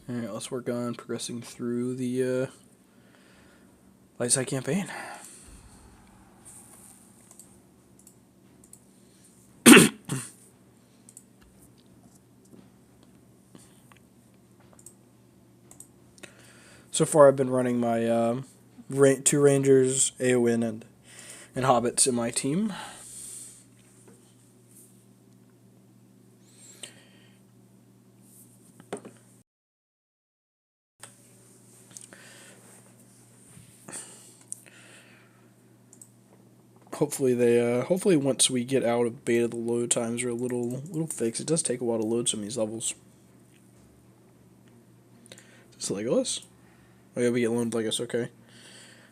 Alright, let's work on progressing through the light side campaign. So far, I've been running my two Rangers, Eowyn, and Hobbits in my team. Hopefully once we get out of beta, the load times are a little fixed. It does take a while to load some of these levels. It's Legolas. Oh yeah, we get loaned Legolas. Okay.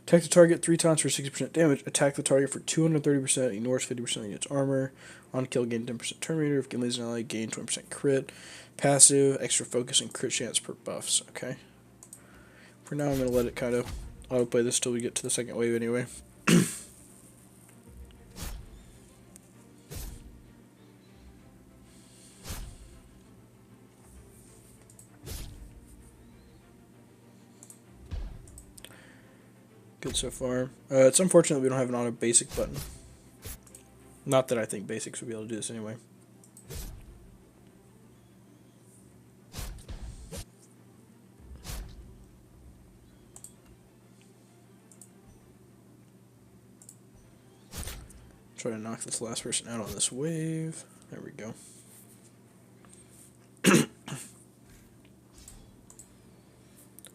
Attack the target 3 times for 60% damage. Attack the target for 230%. Ignores 50% of its armor. On kill, gain 10% Terminator. If Gimli's an ally, gain 20% crit. Passive, extra focus and crit chance per buffs. Okay. For now, I'm going to let it kind of autoplay this till we get to the second wave anyway. Good so far. It's unfortunate we don't have an auto basic button. Not that I think basics would be able to do this anyway. Try to knock this last person out on this wave. There we go.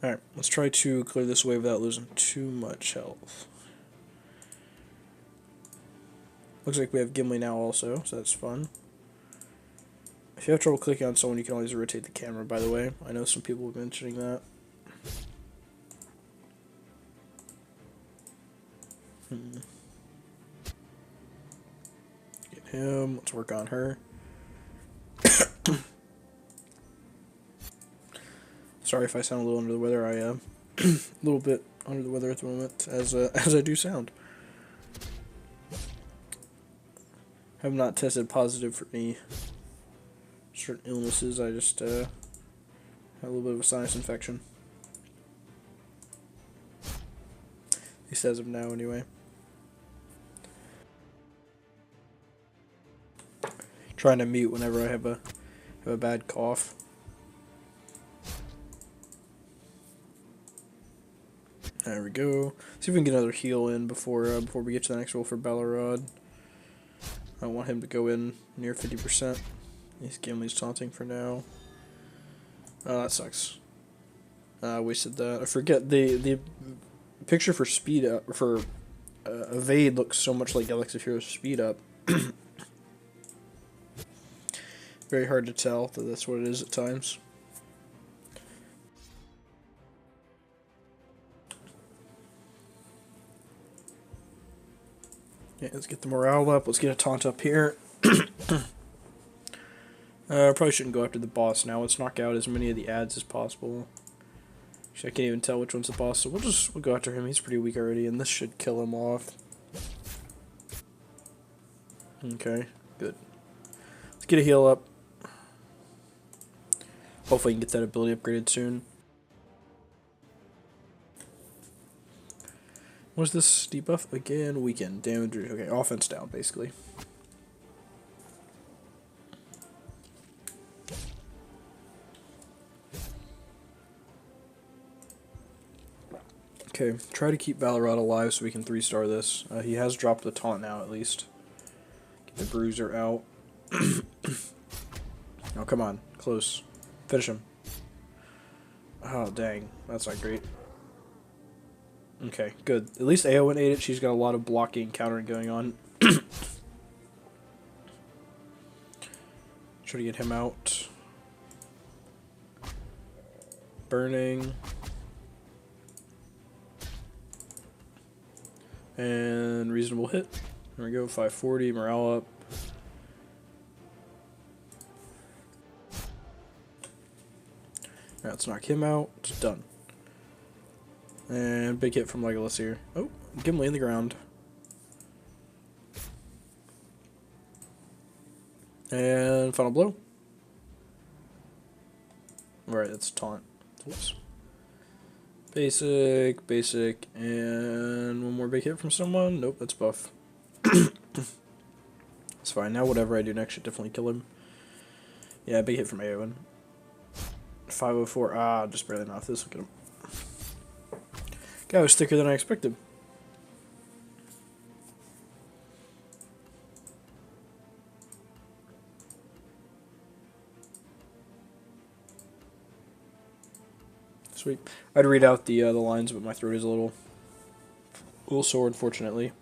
Alright, let's try to clear this wave without losing too much health. Looks like we have Gimli now also, so that's fun. If you have trouble clicking on someone, you can always rotate the camera, by the way. I know some people were mentioning that. Get him. Let's work on her. Sorry if I sound a little under the weather. I am a little bit under the weather at the moment, as I do sound. Have not tested positive for any certain illnesses. I just had a little bit of a sinus infection. At least as of now, anyway. Trying to mute whenever I have a bad cough. There we go. See if we can get another heal in before we get to the next roll for Ballarod. I don't want him to go in near 50%. He's Gimli's taunting for now. Oh, that sucks. I wasted that. I forget the picture for speed up for evade looks so much like Galaxy of Heroes speed up. Very hard to tell that that's what it is at times. Yeah, let's get the morale up. Let's get a taunt up here. Probably shouldn't go after the boss now. Let's knock out as many of the ads as possible. Actually, I can't even tell which one's the boss, so we'll go after him. He's pretty weak already, and this should kill him off. Okay, good. Let's get a heal up. Hopefully, we can get that ability upgraded soon. What's this debuff again? Weaken damage. Okay, offense down basically. Okay, try to keep Ballarod alive so we can 3-star this. He has dropped the taunt now at least. Get the bruiser out. Oh, come on. Close. Finish him. Oh, dang. That's not great. Okay, good. At least Eowyn ate it. She's got a lot of blocking and countering going on. Try to get him out. Burning. And reasonable hit. There we go, 540, morale up. Alright, let's knock him out. Done. And big hit from Legolas here. Oh, Gimli in the ground. And final blow. Alright, that's a taunt. Oops. Basic, basic, and one more big hit from someone. Nope, that's buff. It's fine. Now whatever I do next should definitely kill him. Yeah, big hit from Aowen. 504. Ah, just barely off this. Look at him. Guy was thicker than I expected. Sweet. I'd read out the lines, but my throat is a little sore, unfortunately.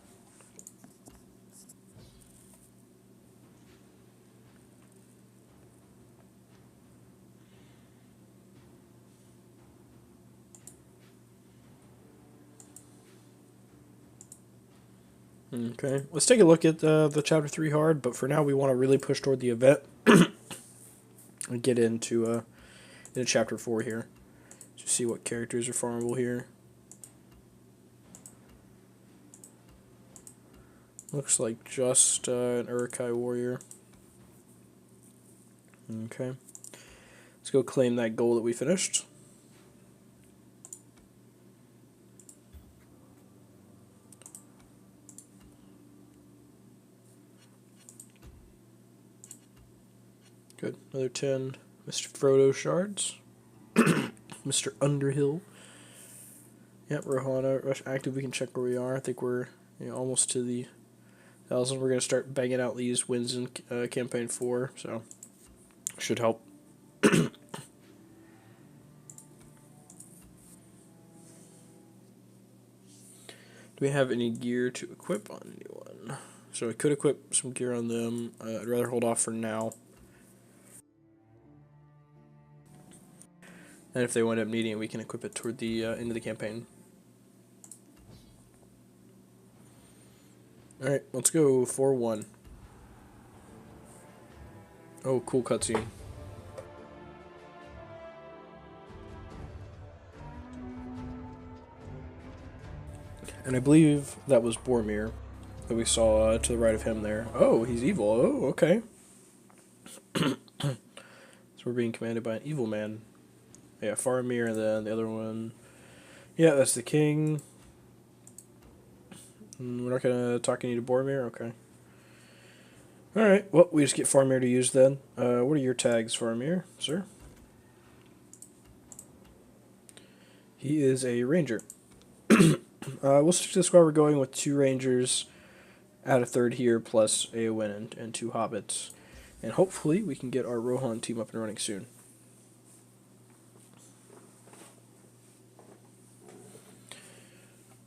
Okay, let's take a look at the Chapter 3 hard, but for now we want to really push toward the event and get into Chapter 4 here. To see what characters are farmable here. Looks like just an Urukai warrior. Okay. Let's go claim that goal that we finished. Good. Another 10 Mr. Frodo shards. Mr. Underhill. Yep, Rohan Rush active. We can check where we are. I think we're almost to the 1,000. We're going to start banging out these wins in campaign 4, so should help. Do we have any gear to equip on anyone? So I could equip some gear on them. I'd rather hold off for now. And if they wind up needing it, we can equip it toward the end of the campaign. Alright, let's go 4-1. Oh, cool cutscene. And I believe that was Boromir that we saw to the right of him there. Oh, he's evil. Oh, okay. So we're being commanded by an evil man. Yeah, Faramir, and then the other one. Yeah, that's the king. We're not gonna talk any to Boromir? Okay. Alright, well, we just get Faramir to use then. What are your tags, Faramir, sir? He is a ranger. We'll stick to the squad we're going with 2 rangers, add a 3rd here, plus Aowen and 2 hobbits. And hopefully we can get our Rohan team up and running soon.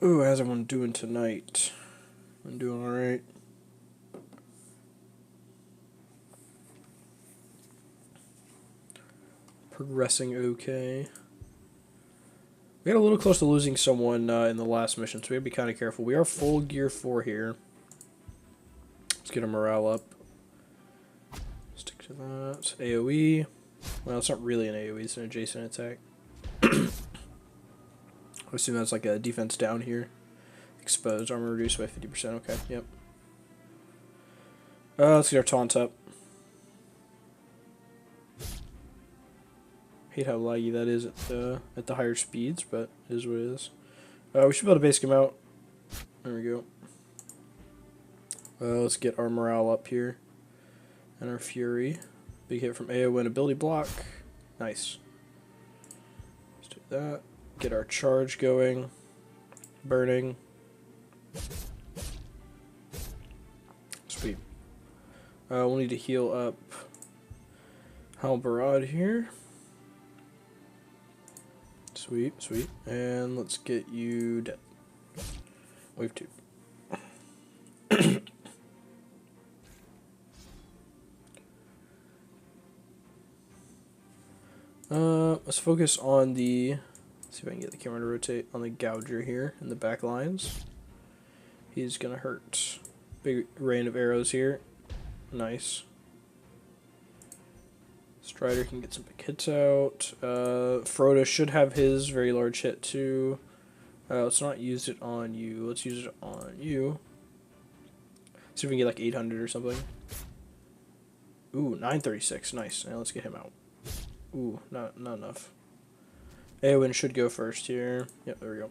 Ooh, how's everyone doing tonight? I'm doing alright. Progressing okay. We got a little close to losing someone in the last mission, so we gotta be kind of careful. We are full gear 4 here. Let's get our morale up. Stick to that. AoE. Well, it's not really an AoE, it's an adjacent attack. I assume that's like a defense down here. Exposed, armor reduced by 50%. Okay, yep. Let's get our taunt up. Hate how laggy that is at the higher speeds, but it is what it is. We should be able to basic him out. There we go. Let's get our morale up here. And our fury. Big hit from Aowen, ability block. Nice. Let's do that. Get our charge going. Burning. Sweet. We'll need to heal up Halbarad here. Sweet, sweet. And let's get you dead. Wave 2. Let's focus on the... Let's see if I can get the camera to rotate on the Gouger here in the back lines. He's gonna hurt. Big rain of arrows here. Nice. Strider can get some big hits out. Frodo should have his very large hit too. Let's not use it on you. Let's use it on you. See if we can get like 800 or something. Ooh, 936. Nice. Now let's get him out. Ooh, not enough. Eowyn should go first here. Yep, there we go.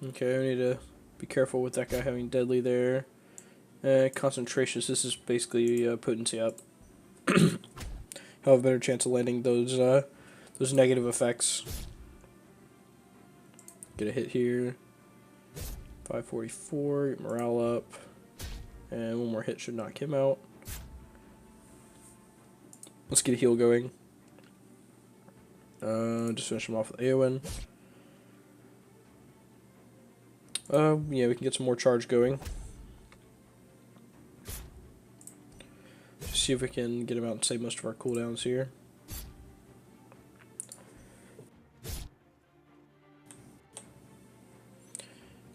Okay, I need to be careful with that guy having deadly there. Concentration. This is basically potency up. Have a better chance of landing those negative effects. Get a hit here. 544. Get morale up. And one more hit should knock him out. Let's get a heal going. Just finish him off with Eowyn. Yeah, we can get some more charge going. Just see if we can get him out and save most of our cooldowns here.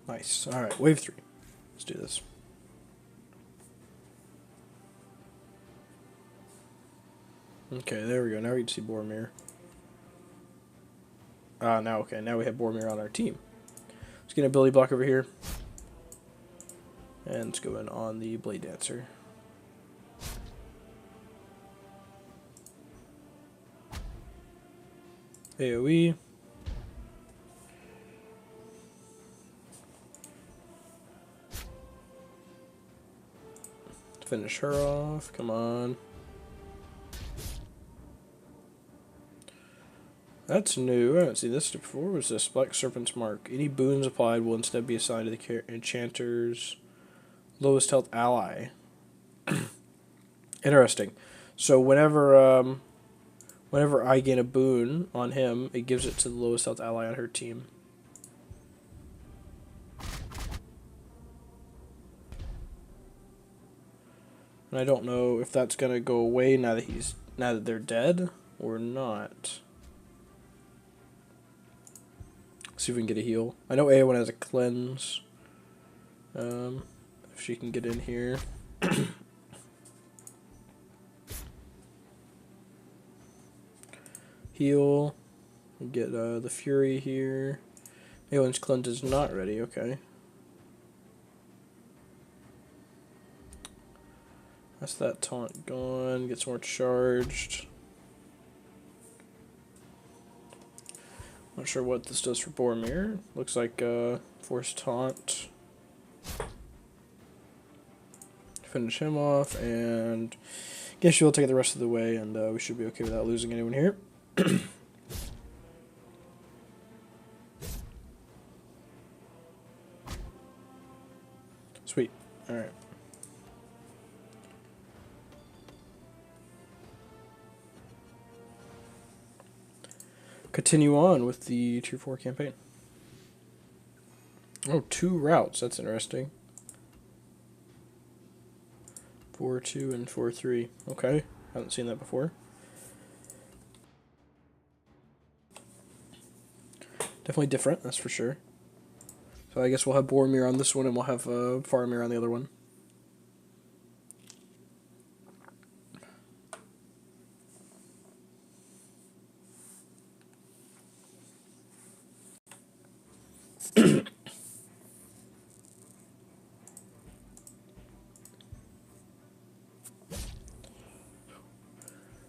Nice. Alright, wave 3. Let's do this. Okay, there we go. Now we can see Boromir. Now we have Boromir on our team. Let's get an ability block over here. And let's go in on the Blade Dancer. AoE. Finish her off. Come on. That's new. I haven't seen this before. What was this? Black Serpent's Mark. Any boons applied will instead be assigned to the enchanter's lowest health ally. Interesting. So whenever I gain a boon on him, it gives it to the lowest health ally on her team. And I don't know if that's gonna go away now that they're dead or not. See if we can get a heal. I know Eowyn has a cleanse. If she can get in here. Heal. Get the Fury here. Eowyn's cleanse is not ready. Okay. That's that taunt gone. Gets more charged. Not sure what this does for Boromir. Looks like force taunt. Finish him off, and guess you'll take it the rest of the way, and we should be okay without losing anyone here. Sweet. All right. Continue on with the Tier 4 campaign. Oh, 2 routes. That's interesting. 4-2 and 4-3. Okay. Haven't seen that before. Definitely different, that's for sure. So I guess we'll have Boromir on this one, and we'll have Faramir on the other one.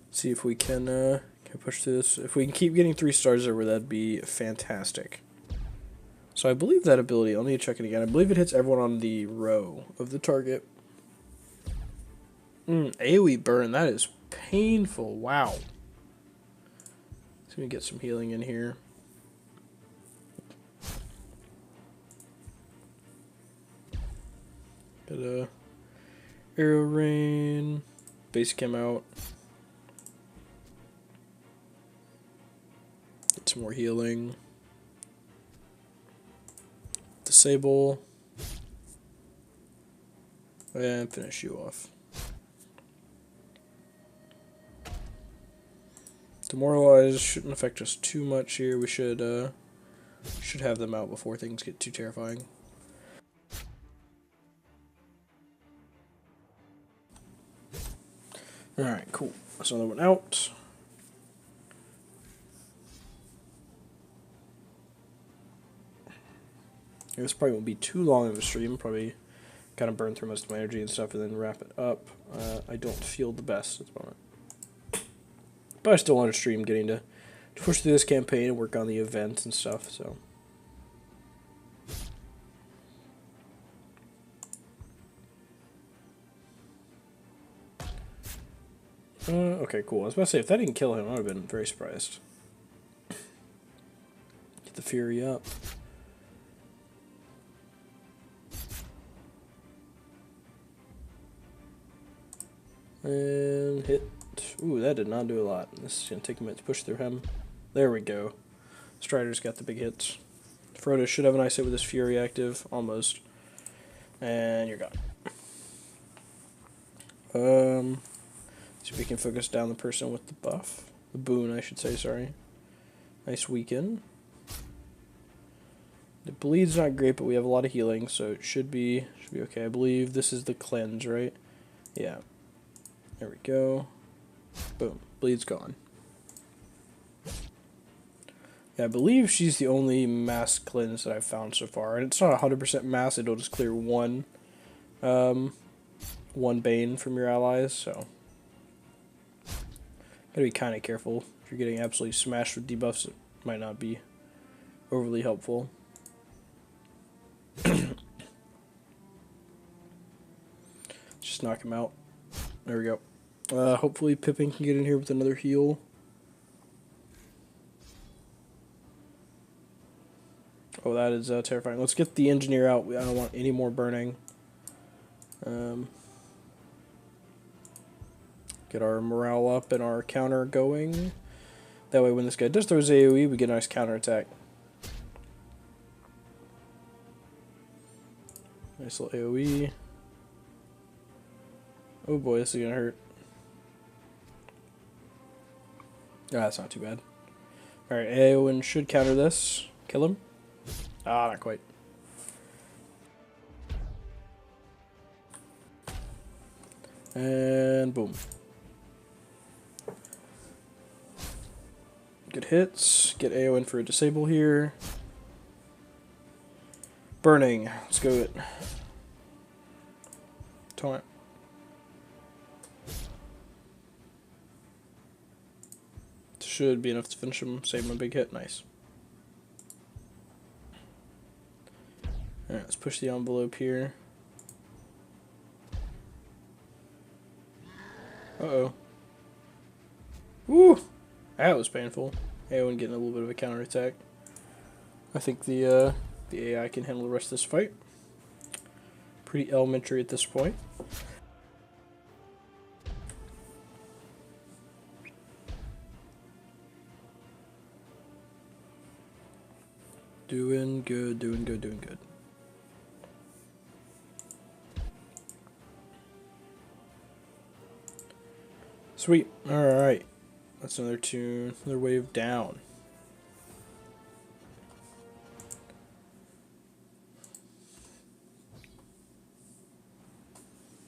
See if we can push through this. If we can keep getting 3 stars over, that'd be fantastic. So I believe that ability, I'll need to check it again. I believe it hits everyone on the row of the target. AoE burn, that is painful. Wow. Let's get some healing in here. Get a arrow rain. Basic him out. Get some more healing. Disable. And finish you off. Demoralize shouldn't affect us too much here. We should have them out before things get too terrifying. Alright, cool. That's another one out. This probably won't be too long of a stream. Probably kind of burn through most of my energy and stuff and then wrap it up. I don't feel the best at the moment. But I still want to stream getting to push through this campaign and work on the events and stuff, so. Okay, cool. I was about to say, if that didn't kill him, I would have been very surprised. Get the Fury up. And hit. Ooh, that did not do a lot. This is going to take a minute to push through him. There we go. Strider's got the big hits. Frodo should have a nice hit with his Fury active. Almost. And you're gone. See if we can focus down the person with the buff. The boon, I should say, sorry. Nice weaken. The bleed's not great, but we have a lot of healing, so it should be okay. I believe this is the cleanse, right? Yeah. There we go. Boom. Bleed's gone. Yeah, I believe she's the only mass cleanse that I've found so far. And it's not 100% mass, it'll just clear one bane from your allies, so. Gotta be kind of careful. If you're getting absolutely smashed with debuffs, it might not be overly helpful. Just knock him out. There we go. Hopefully Pippin can get in here with another heal. Oh, that is terrifying. Let's get the engineer out. I don't want any more burning. Get our morale up and our counter going. That way when this guy does throw his AoE, we get a nice counter attack. Nice little AoE. Oh boy, this is gonna hurt. Ah, that's not too bad. Alright, Eowyn should counter this. Kill him. Ah, not quite. And boom. Good hits. Get Eowyn for a disable here. Burning. Let's go it. Taunt. Should be enough to finish him. Save him a big hit. Nice. Alright, let's push the envelope here. Uh-oh. Woo! That was painful. Eowyn getting a little bit of a counterattack. I think the AI can handle the rest of this fight. Pretty elementary at this point. Doing good, doing good, doing good. Sweet. Alright. That's another tune. Another wave down.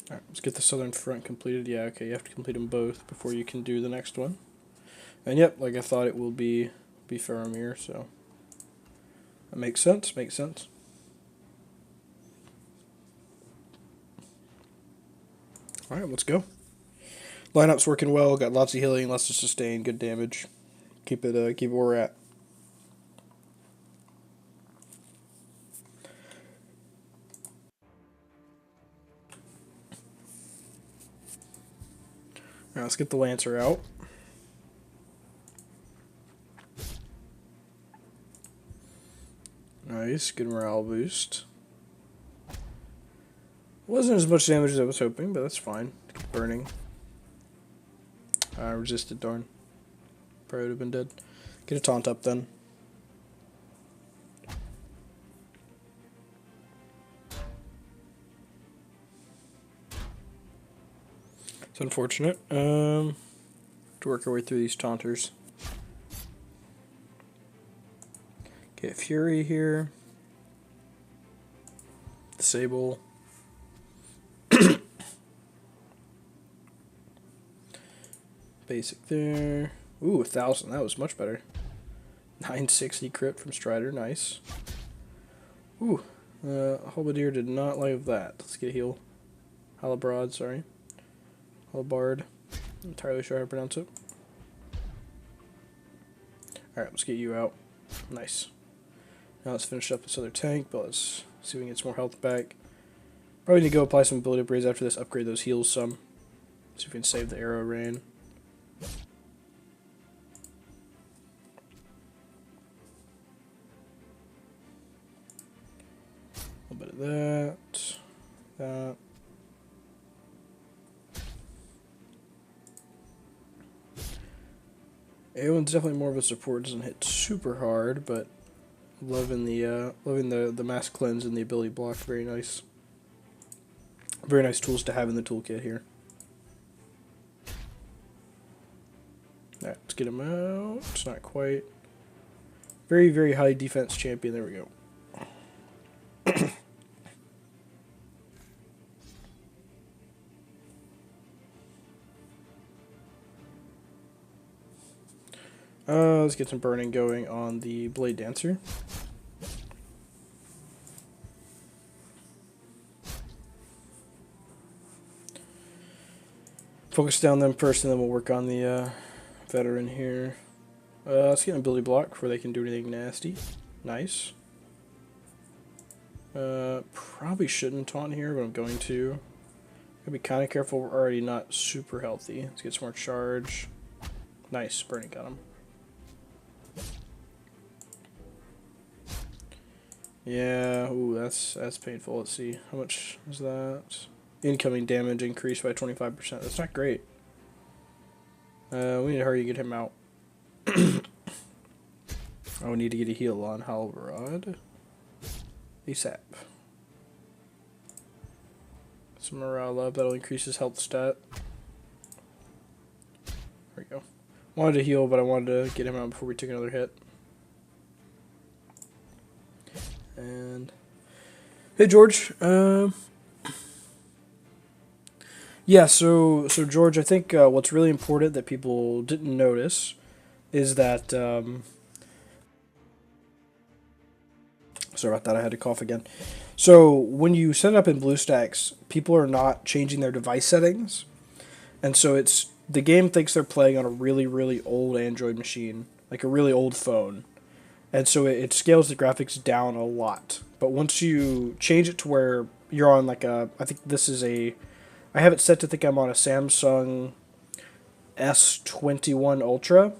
Alright, let's get the southern front completed. Yeah, okay, you have to complete them both before you can do the next one. And yep, like I thought it will be Faramir, so that makes sense, makes sense. Alright, let's go. Lineup's working well, got lots of healing, lots of sustain, good damage. Keep it where we're at. Alright, let's get the Lancer out. Nice, good morale boost. Wasn't as much damage as I was hoping, but that's fine. Keep burning. Resisted, darn. Probably would have been dead. Get a taunt up then. It's unfortunate. To work our way through these taunters. Get Fury here. Disable. Basic there. Ooh, 1,000. That was much better. 960 crit from Strider. Nice. Ooh. Halberdier did not like that. Let's get a heal. Halberdier, sorry. Halbard. I'm entirely sure how to pronounce it. Alright, let's get you out. Nice. Now let's finish up this other tank, but let's see if we can get some more health back. Probably need to go apply some ability upgrades after this, upgrade those heals some. See if we can save the arrow rain. A little bit of that. Aowen's definitely more of a support, doesn't hit super hard, but loving the mass cleanse and the ability block, very nice. Very nice tools to have in the toolkit here. Alright, let's get him out. It's not quite. Very, very high defense champion, there we go. Let's get some burning going on the Blade Dancer. Focus down them first, and then we'll work on the veteran here. Let's get an ability block before they can do anything nasty. Nice. Probably shouldn't taunt here, but I'm going to. Gotta be kind of careful, we're already not super healthy. Let's get some more charge. Nice, burning got him. Yeah, ooh, that's painful. Let's see, how much is that? Incoming damage increased by 25%. That's not great. We need to hurry and get him out. Oh, we need to get a heal on Halberod. ASAP. Some morale up, that'll increase his health stat. There we go. Wanted to heal, but I wanted to get him out before we took another hit. And hey, George. Yeah, so George, I think what's really important that people didn't notice is that. Sorry about that. I had to cough again. So when you set it up in BlueStacks, people are not changing their device settings, and so the game thinks they're playing on a really, really old Android machine, like a really old phone. And so it scales the graphics down a lot. But once you change it to where you're on like I think this is I have it set to think I'm on a Samsung S21 Ultra.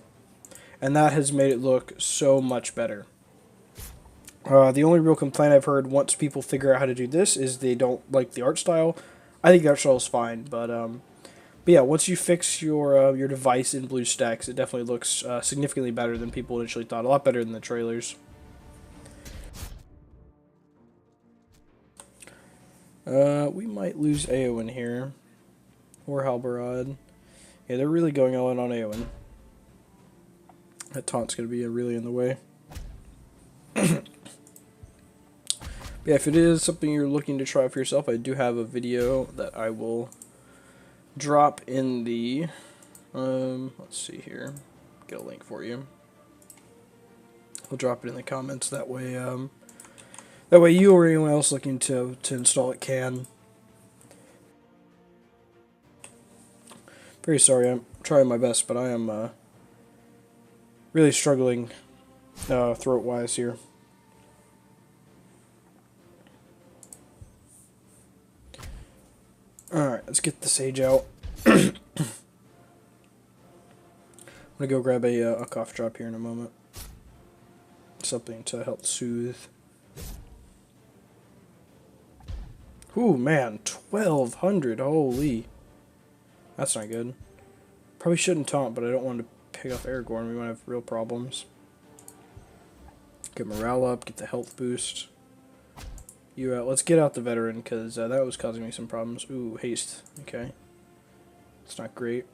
And that has made it look so much better. The only real complaint I've heard once people figure out how to do this is they don't like the art style. I think the art style is fine, but yeah, once you fix your device in BlueStacks, it definitely looks significantly better than people initially thought. A lot better than the trailers. We might lose Aowen here. Or Halberod. Yeah, they're really going all in on Aowen. That taunt's going to be really in the way. Yeah, if it is something you're looking to try for yourself, I do have a video that I will drop in the, let's see here, get a link for you. I'll drop it in the comments, that way you or anyone else looking to install it can. Very sorry, I'm trying my best, but I am really struggling throat-wise here. Alright, let's get the sage out. I'm gonna go grab a cough drop here in a moment. Something to help soothe. Ooh, man, 1200, holy. That's not good. Probably shouldn't taunt, but I don't want to pick up Aragorn. We might have real problems. Get morale up, get the health boost. You out. Let's get out the veteran, because that was causing me some problems. Ooh, haste. Okay. It's not great.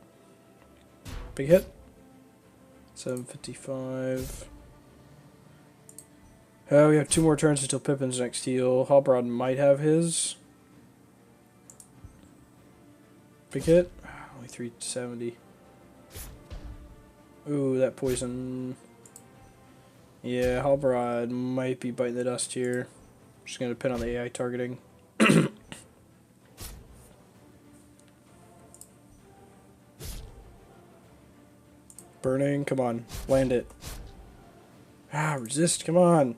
Big hit. 755. We have 2 more turns until Pippin's next heal. Halberod might have his. Big hit. Only 370. Ooh, that poison. Yeah, Halberod might be biting the dust here. Just going to pin on the AI targeting. Burning, come on, land it. Ah, resist, come on.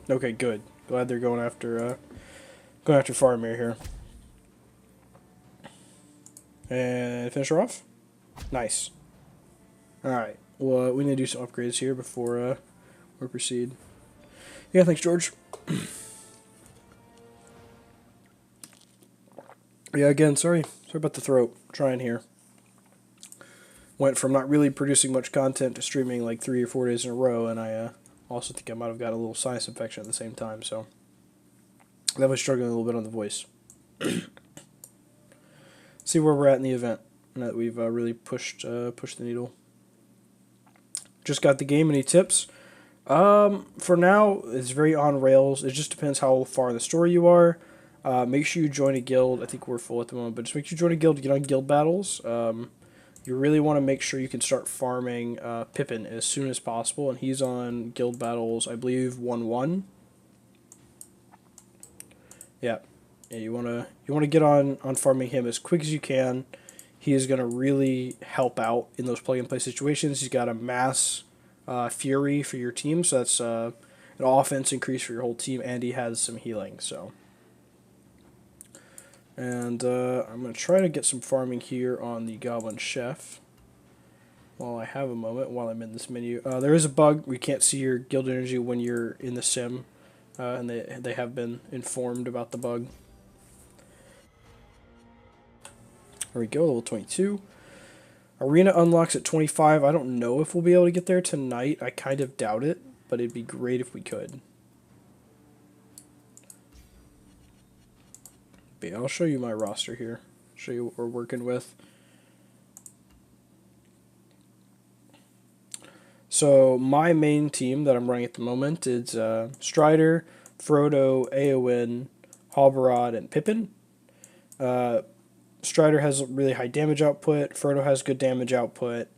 Okay, good. Glad they're going after Faramir here. And finish her off. Nice. Alright. Well, we need to do some upgrades here before we proceed. Yeah, thanks, George. Yeah, again, sorry about the throat. I'm trying here. Went from not really producing much content to streaming like 3 or 4 days in a row, and I also think I might have got a little sinus infection at the same time, so that was struggling a little bit on the voice. See where we're at in the event, now that we've really pushed the needle. Just got the game. Any tips? For now, it's very on rails. It just depends how far in the story you are. Make sure you join a guild. I think we're full at the moment, but just make sure you join a guild to get on guild battles. You really want to make sure you can start farming Pippin as soon as possible, and he's on guild battles, I believe, 1-1. Yeah, you wanna get on farming him as quick as you can. He is gonna really help out in those plug and play situations. He's got a mass fury for your team, so that's an offense increase for your whole team, and he has some healing. So. And I'm going to try to get some farming here on the Goblin Chef while I have a moment, while I'm in this menu. There is a bug. We can't see your guild energy when you're in the sim, and they have been informed about the bug. There we go, level 22. Arena unlocks at 25. I don't know if we'll be able to get there tonight. I kind of doubt it, but it'd be great if we could. But yeah, I'll show you my roster here. Show you what we're working with. So my main team that I'm running at the moment is Strider, Frodo, Eowyn, Halbarad, and Pippin. Strider has really high damage output. Frodo has good damage output.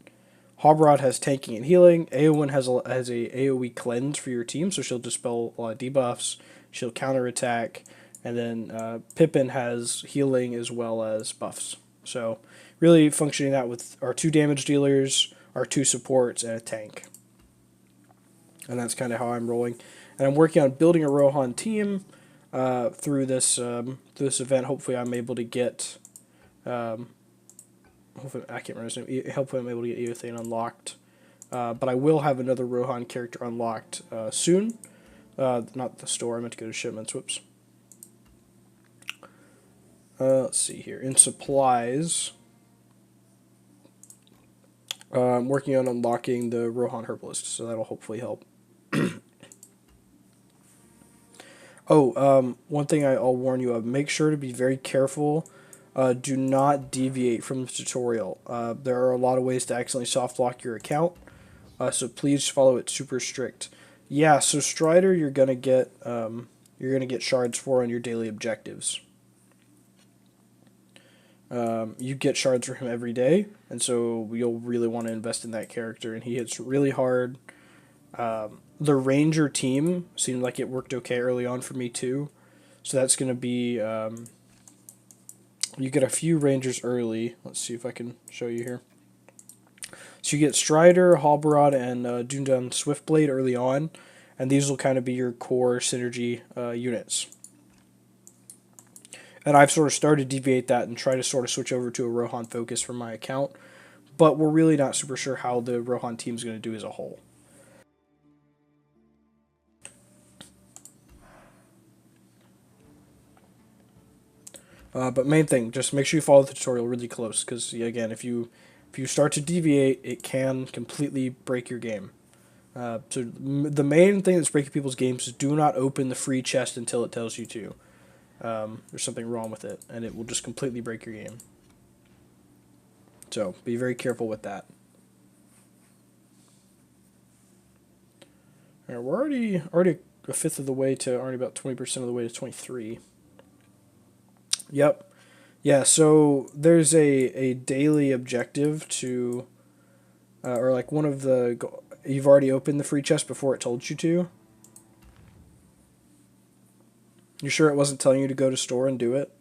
Halbarad has tanking and healing. Eowyn has a AoE cleanse for your team, so she'll dispel a lot of debuffs. She'll counterattack. And then Pippin has healing as well as buffs. So really functioning out with our 2 damage dealers, our 2 supports, and a tank. And that's kind of how I'm rolling. And I'm working on building a Rohan team through this event. Hopefully I'm able to get... hopefully, I can't remember his name. Hopefully I'm able to get Eothane unlocked. But I will have another Rohan character unlocked soon. Not the store. I meant to go to shipments. Whoops. Let's see here. In supplies, I'm working on unlocking the Rohan Herbalist, so that'll hopefully help. One thing I'll warn you of, make sure to be very careful. Do not deviate from the tutorial. There are a lot of ways to accidentally soft lock your account, so please follow it super strict. Yeah, so Strider, you're gonna get shards for on your daily objectives. You get shards for him every day, and so you'll really want to invest in that character, and he hits really hard. The Ranger team seemed like it worked okay early on for me too, so that's going to be, you get a few Rangers early. Let's see if I can show you here. So you get Strider, Halbarad, and Dundun Swiftblade early on, and these will kind of be your core synergy units. And I've sort of started to deviate that and try to sort of switch over to a Rohan focus for my account. But we're really not super sure how the Rohan team is going to do as a whole. But main thing, just make sure you follow the tutorial really close. Because, again, if you start to deviate, it can completely break your game. So the main thing that's breaking people's games is do not open the free chest until it tells you to. There's something wrong with it, and it will just completely break your game. So be very careful with that. All right, we're already a fifth of the way to, already about 20% of the way to 23. Yep. Yeah, so there's a daily objective to, or like one of the, you've already opened the free chest before it told you to. You sure it wasn't telling you to go to store and do it?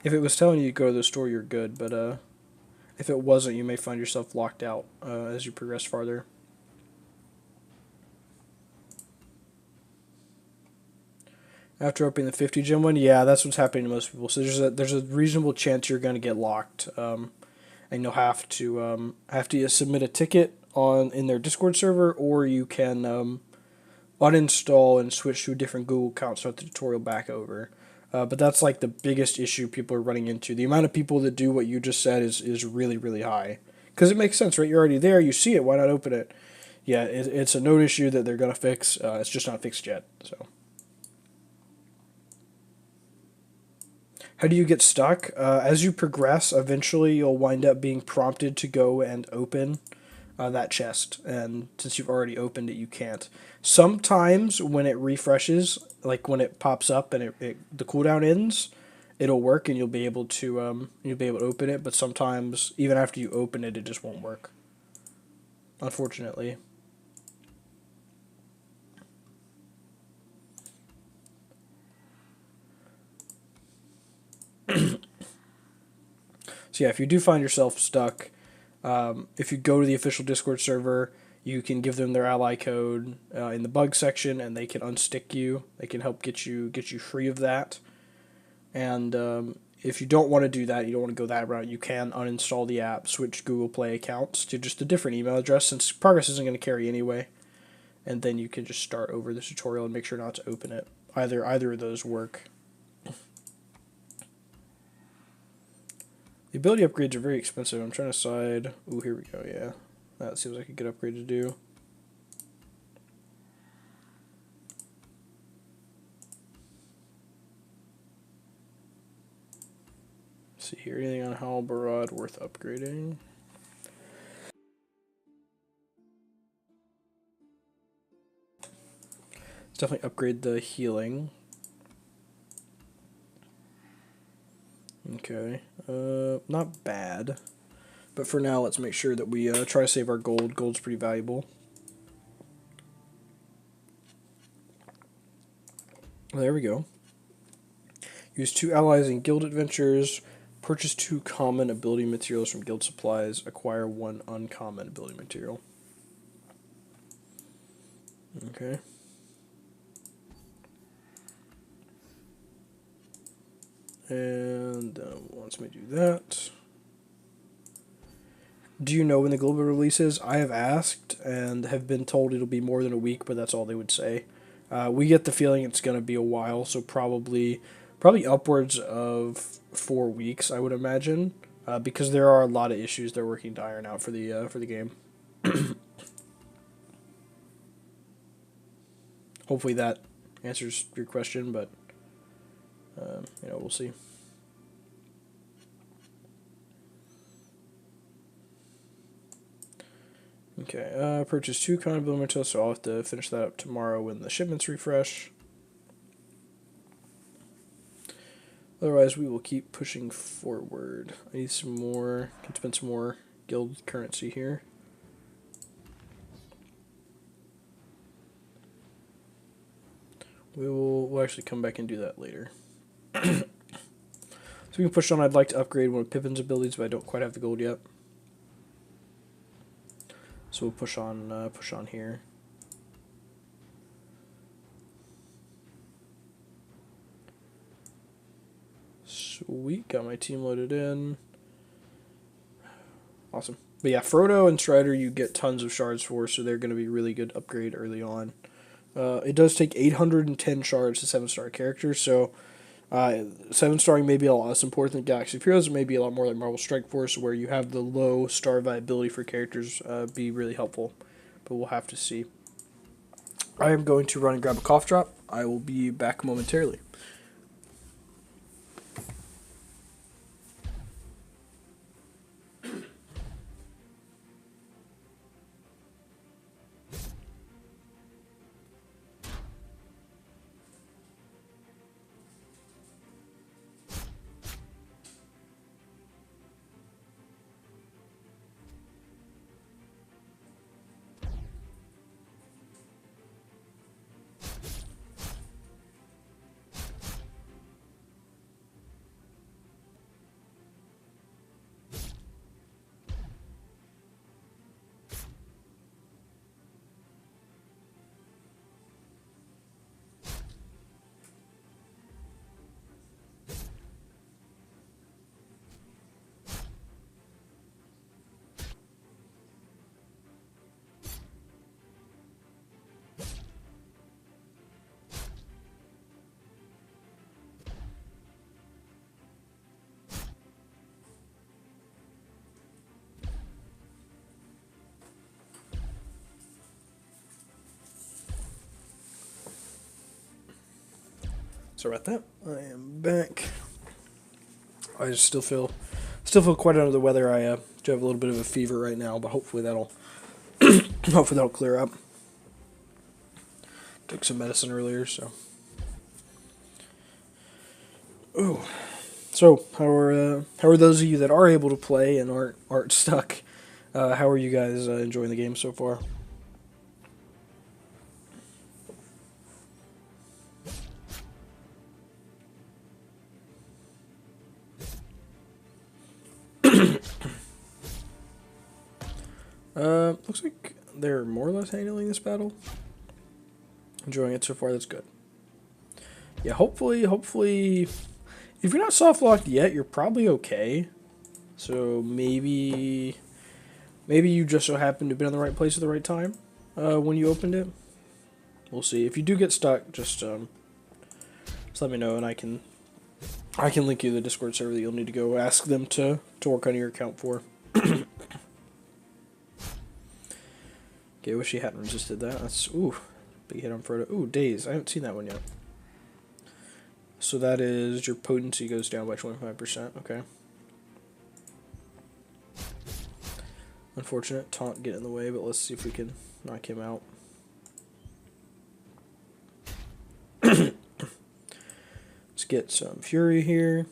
If it was telling you to go to the store, you're good, but if it wasn't, you may find yourself locked out as you progress farther. After opening the 50 gem one, yeah, that's what's happening to most people. So there's a reasonable chance you're going to get locked, and you'll have to submit a ticket in their Discord server, or you can uninstall and switch to a different Google account, start the tutorial back over. But that's like the biggest issue people are running into. The amount of people that do what you just said is really, really high. Because it makes sense, right? You're already there, you see it, why not open it? Yeah, it's a known issue that they're going to fix. It's just not fixed yet, so. How do you get stuck? As you progress, eventually you'll wind up being prompted to go and open that chest, and since you've already opened it, you can't. Sometimes when it refreshes, like when it pops up and the cooldown ends, it'll work and you'll be able to open it. But sometimes even after you open it, it just won't work. Unfortunately. So yeah, if you do find yourself stuck, if you go to the official Discord server, you can give them their ally code in the bug section, and they can unstick you. They can help get you free of that. And if you don't want to do that, you don't want to go that route, you can uninstall the app, switch Google Play accounts to just a different email address, since progress isn't going to carry anyway. And then you can just start over the tutorial and make sure not to open it. Either of those work. The ability upgrades are very expensive. I'm trying to decide. Ooh, here we go, yeah. That seems like a good upgrade to do. Let's see here, anything on Halbarad worth upgrading? Let's definitely upgrade the healing. Okay, not bad. But for now, let's make sure that we try to save our gold. Gold's pretty valuable. There we go. Use 2 allies in guild adventures. Purchase 2 common ability materials from guild supplies. Acquire 1 uncommon ability material. Okay. And once we do that, do you know when the global release is? I have asked and have been told it'll be more than a week, but that's all they would say. We get the feeling it's going to be a while, so probably upwards of 4 weeks, I would imagine, because there are a lot of issues they're working to iron out for the game. Hopefully that answers your question, but we'll see. Okay, purchase 2 common ability materials, so I'll have to finish that up tomorrow when the shipments refresh. Otherwise, we will keep pushing forward. I need some more, can spend some more guild currency here. We'll actually come back and do that later. So we can push on. I'd like to upgrade one of Pippin's abilities, but I don't quite have the gold yet. So we'll push on here. Sweet, got my team loaded in. Awesome. But yeah, Frodo and Strider you get tons of shards for, so they're going to be really good upgrade early on. It does take 810 shards to 7-star characters, so 7-starring may be a lot less important than Galaxy of Heroes. It may be a lot more like Marvel Strike Force, where you have the low star viability for characters be really helpful. But we'll have to see. I am going to run and grab a cough drop. I will be back momentarily. Sorry about that. I am back. I just still feel quite under the weather. I do have a little bit of a fever right now, but hopefully that'll clear up. Took some medicine earlier, so. Ooh. So how are those of you that are able to play and aren't stuck? How are you guys enjoying the game so far? Looks like they're more or less handling this battle. Enjoying it so far, that's good. Yeah, hopefully, if you're not soft locked yet, you're probably okay. So maybe you just so happen to have been in the right place at the right time when you opened it. We'll see. If you do get stuck, just let me know and I can link you to the Discord server that you'll need to go ask them to work on your account for. Okay, I wish he hadn't resisted that. That's, ooh, big hit on Frodo. Ooh, Daze. I haven't seen that one yet. So that is your potency goes down by 25%. Okay. Unfortunate. Taunt get in the way, but let's see if we can knock him out. Let's get some Fury here.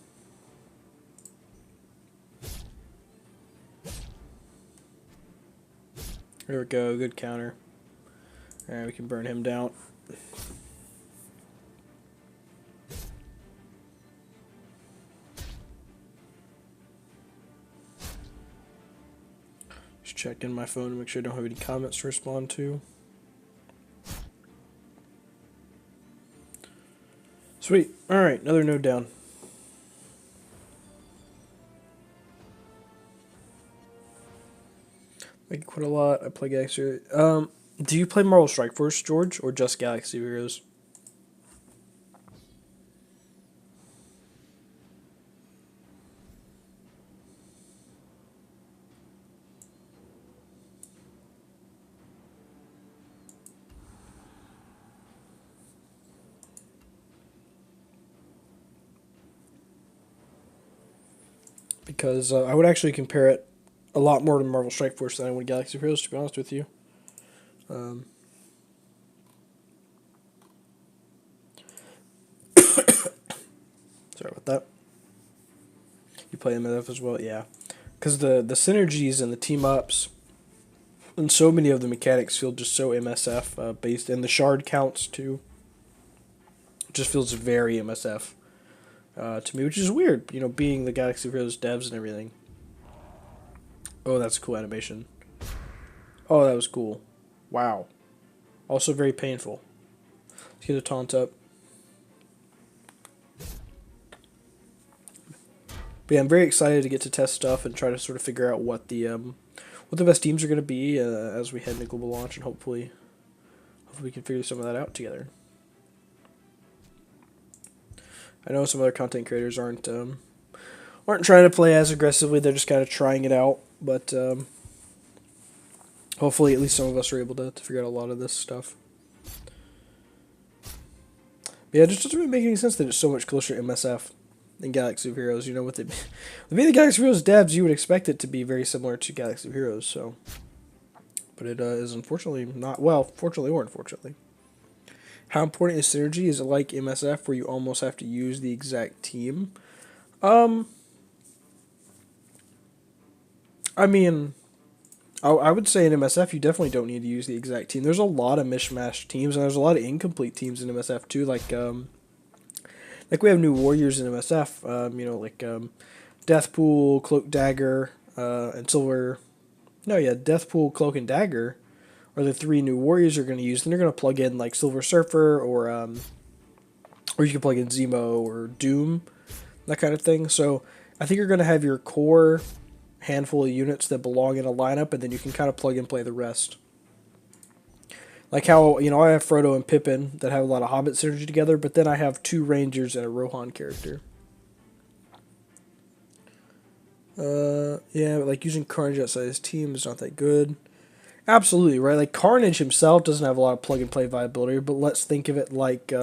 There we go, good counter. Alright, we can burn him down. Just checking my phone to make sure I don't have any comments to respond to. Sweet. Alright, another node down. I get quite a lot. I play Galaxy. Do you play Marvel Strike Force, George, or just Galaxy of Heroes? Because I would actually compare it a lot more to Marvel Strike Force than I would Galaxy of Heroes, to be honest with you. Sorry about that. You play MF as well? Yeah. Because the synergies and the team-ups and so many of the mechanics feel just so MSF based, and the shard counts too. It just feels very MSF to me, which is weird, you know, being the Galaxy of Heroes devs and everything. Oh, that's a cool animation. Oh, that was cool. Wow. Also very painful. Let's get a taunt up. But yeah, I'm very excited to get to test stuff and try to sort of figure out what the best teams are going to be as we head into global launch, and hopefully we can figure some of that out together. I know some other content creators aren't trying to play as aggressively. They're just kind of trying it out, but hopefully at least some of us are able to figure out a lot of this stuff. But yeah, it just doesn't really make any sense that it's so much closer to MSF than Galaxy of Heroes. You know, with being the Galaxy of Heroes devs, you would expect it to be very similar to Galaxy of Heroes. So, but it is unfortunately not. Well, fortunately or unfortunately. How important is synergy? Is it like MSF where you almost have to use the exact team? I mean, I would say in MSF you definitely don't need to use the exact team. There's a lot of mishmash teams, and there's a lot of incomplete teams in MSF too. Like we have new warriors in MSF. You know, like Deathpool, Cloak Dagger, and Silver. No, yeah, Deathpool, Cloak, and Dagger are the 3 new warriors you're going to use. Then you're going to plug in like Silver Surfer or you can plug in Zemo or Doom, that kind of thing. So I think you're going to have your core handful of units that belong in a lineup, and then you can kind of plug and play the rest. Like how, you know, I have Frodo and Pippin that have a lot of Hobbit synergy together, but then I have 2 Rangers and a Rohan character. Yeah, but like using Carnage outside his team is not that good. Absolutely, right? Like, Carnage himself doesn't have a lot of plug-and-play viability, but let's think of it like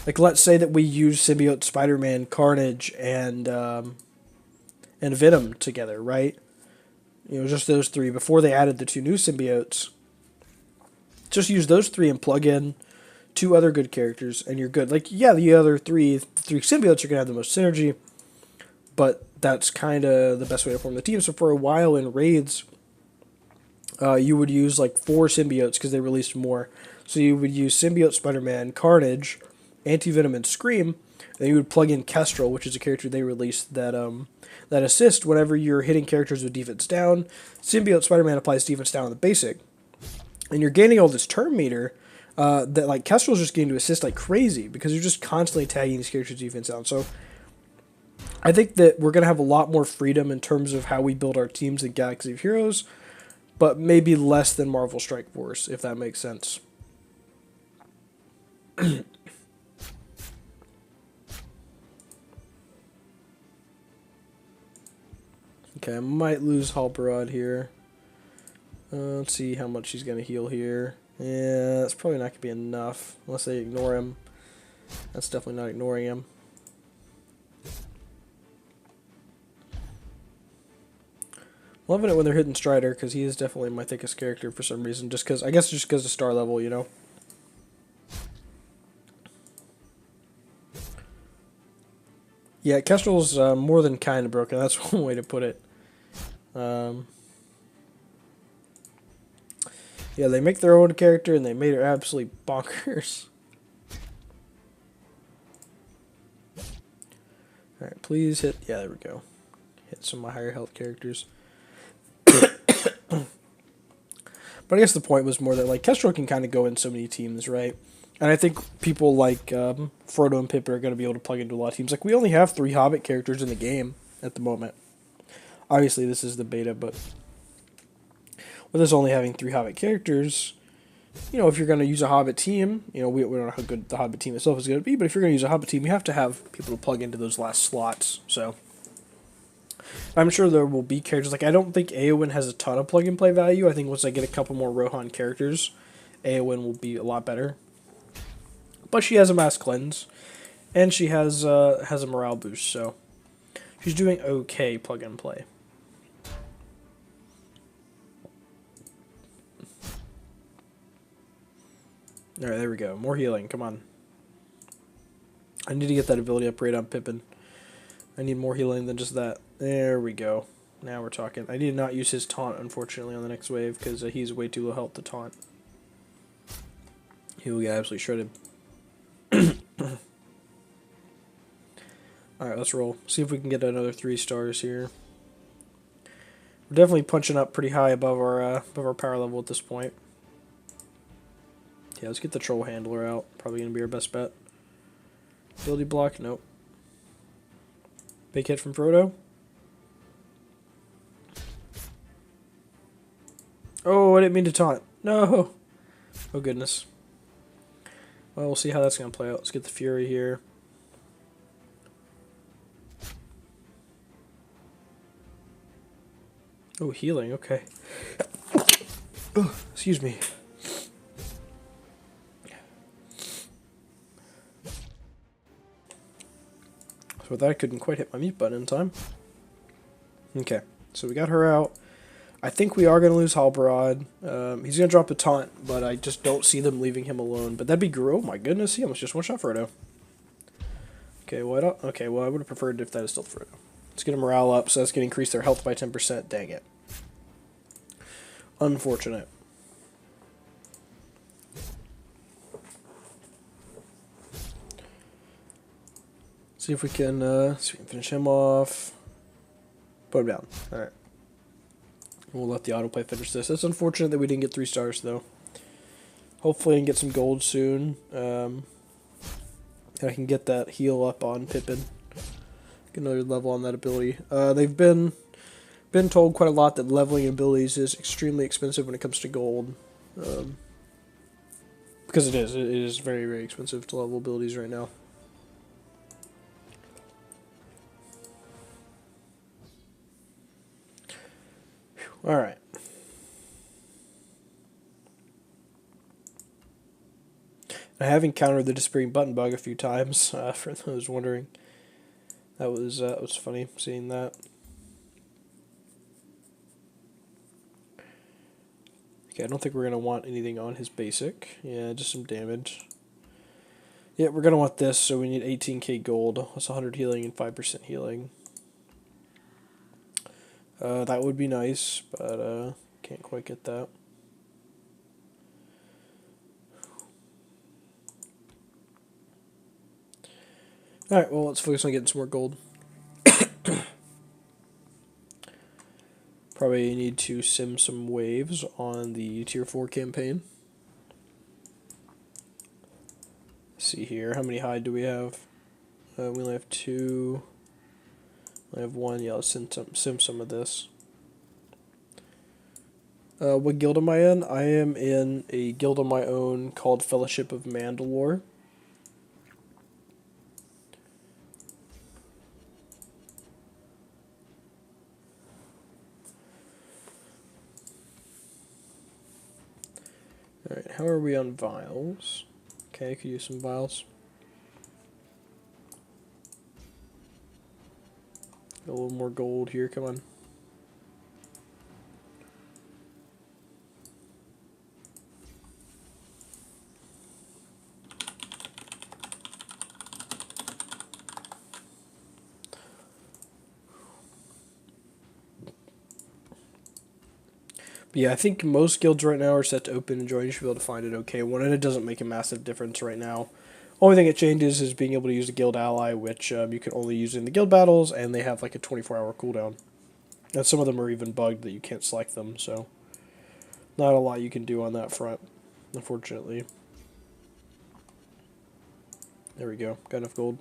Like, let's say that we use Symbiote, Spider-Man, Carnage, and Venom together, right? You know, just those three before they added the two new symbiotes. Just use those three and plug in two other good characters, and you're good. Like, yeah, the other three symbiotes are gonna have the most synergy, but that's kind of the best way to form the team. So for a while in raids, you would use like 4 symbiotes because they released more. So you would use Symbiote, Spider-Man, Carnage, Anti-Venom, and Scream. And you would plug in Kestrel, which is a character they released that assists whenever you're hitting characters with defense down. Symbiote Spider-Man applies defense down on the basic. And you're gaining all this turn meter that like Kestrel's just getting to assist like crazy because you're just constantly tagging these characters' defense down. So I think that we're going to have a lot more freedom in terms of how we build our teams in Galaxy of Heroes, but maybe less than Marvel Strike Force, if that makes sense. Okay, I might lose Halberod here. Let's see how much he's going to heal here. Yeah, that's probably not going to be enough, unless they ignore him. That's definitely not ignoring him. Loving it when they're hitting Strider, because he is definitely my thickest character for some reason. Just because, I guess just because of star level, you know. Yeah, Kestrel's more than kind of broken. That's one way to put it. Yeah, they make their own character, and they made her absolutely bonkers. Alright, please hit... Yeah, there we go. Hit some of my higher health characters. But I guess the point was more that, like, Kestrel can kind of go in so many teams, right? And I think people like Frodo and Pip are going to be able to plug into a lot of teams. Like, we only have 3 Hobbit characters in the game at the moment. Obviously, this is the beta, but with us only having 3 Hobbit characters, you know, if you're going to use a Hobbit team, you know, we don't know how good the Hobbit team itself is going to be, but if you're going to use a Hobbit team, you have to have people to plug into those last slots, so... I'm sure there will be characters, like, I don't think Eowyn has a ton of plug-and-play value. I think once I get a couple more Rohan characters, Eowyn will be a lot better. But she has a mass cleanse, and she has a morale boost, so she's doing okay plug-and-play. Alright, there we go. More healing, come on. I need to get that ability upgrade on Pippin. I need more healing than just that. There we go. Now we're talking. I need to not use his taunt, unfortunately, on the next wave, because he's way too low health to taunt. He will get absolutely shredded. Alright, let's roll. See if we can get another 3 stars here. We're definitely punching up pretty high above our power level at this point. Yeah, let's get the Troll Handler out. Probably going to be our best bet. Ability block? Nope. Big hit from Frodo. Oh, I didn't mean to taunt. No! Oh, goodness. Well, we'll see how that's going to play out. Let's get the Fury here. Oh, healing. Okay. Oh, excuse me. So that I couldn't quite hit my mute button in time. Okay, so we got her out. I think we are going to lose Halberod. He's going to drop a taunt, but I just don't see them leaving him alone. But that'd be great. Oh my goodness, he almost just one-shot Frodo. Okay, well, I would have preferred if that is still Frodo. Let's get a morale up, so that's going to increase their health by 10%. Dang it. Unfortunate. See if we can finish him off. Put him down. Alright. We'll let the autoplay finish this. It's unfortunate that we didn't get 3 stars, though. Hopefully I can get some gold soon. And I can get that heal up on Pippin. Get another level on that ability. They've been told quite a lot that leveling abilities is extremely expensive when it comes to gold. Because it is very, very expensive to level abilities right now. Alright. I have encountered the disappearing button bug a few times, for those wondering. That was funny seeing that. Okay, I don't think we're going to want anything on his basic. Yeah, just some damage. Yeah, we're going to want this, so we need 18k gold. That's 100 healing and 5% healing. That would be nice, but can't quite get that. Alright, well, let's focus on getting some more gold. Probably need to sim some waves on the tier 4 campaign. Let's see here, how many hide do we have? We only have 2. I have 1. Yeah, let's sim some of this. What guild am I in? I am in a guild of my own called Fellowship of Mandalore. Alright, how are we on vials? Okay, I could use some vials. A little more gold here, come on. But yeah, I think most guilds right now are set to open and join. You should be able to find an okay one, and it doesn't make a massive difference right now. Only thing it changes is being able to use a guild ally, which you can only use in the guild battles, and they have like a 24-hour cooldown. And some of them are even bugged that you can't select them, so not a lot you can do on that front, unfortunately. There we go, got enough gold.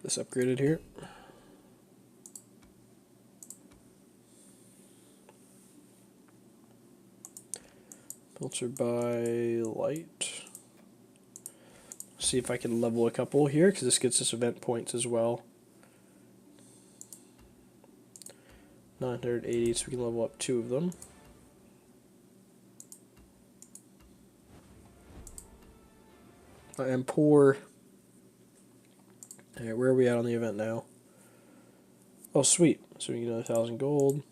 This upgraded here. Filtered by light. See if I can level a couple here, because this gets us event points as well. 980, so we can level up 2 of them. I am poor. Alright, where are we at on the event now? Oh, sweet. So we can get another 1,000 gold.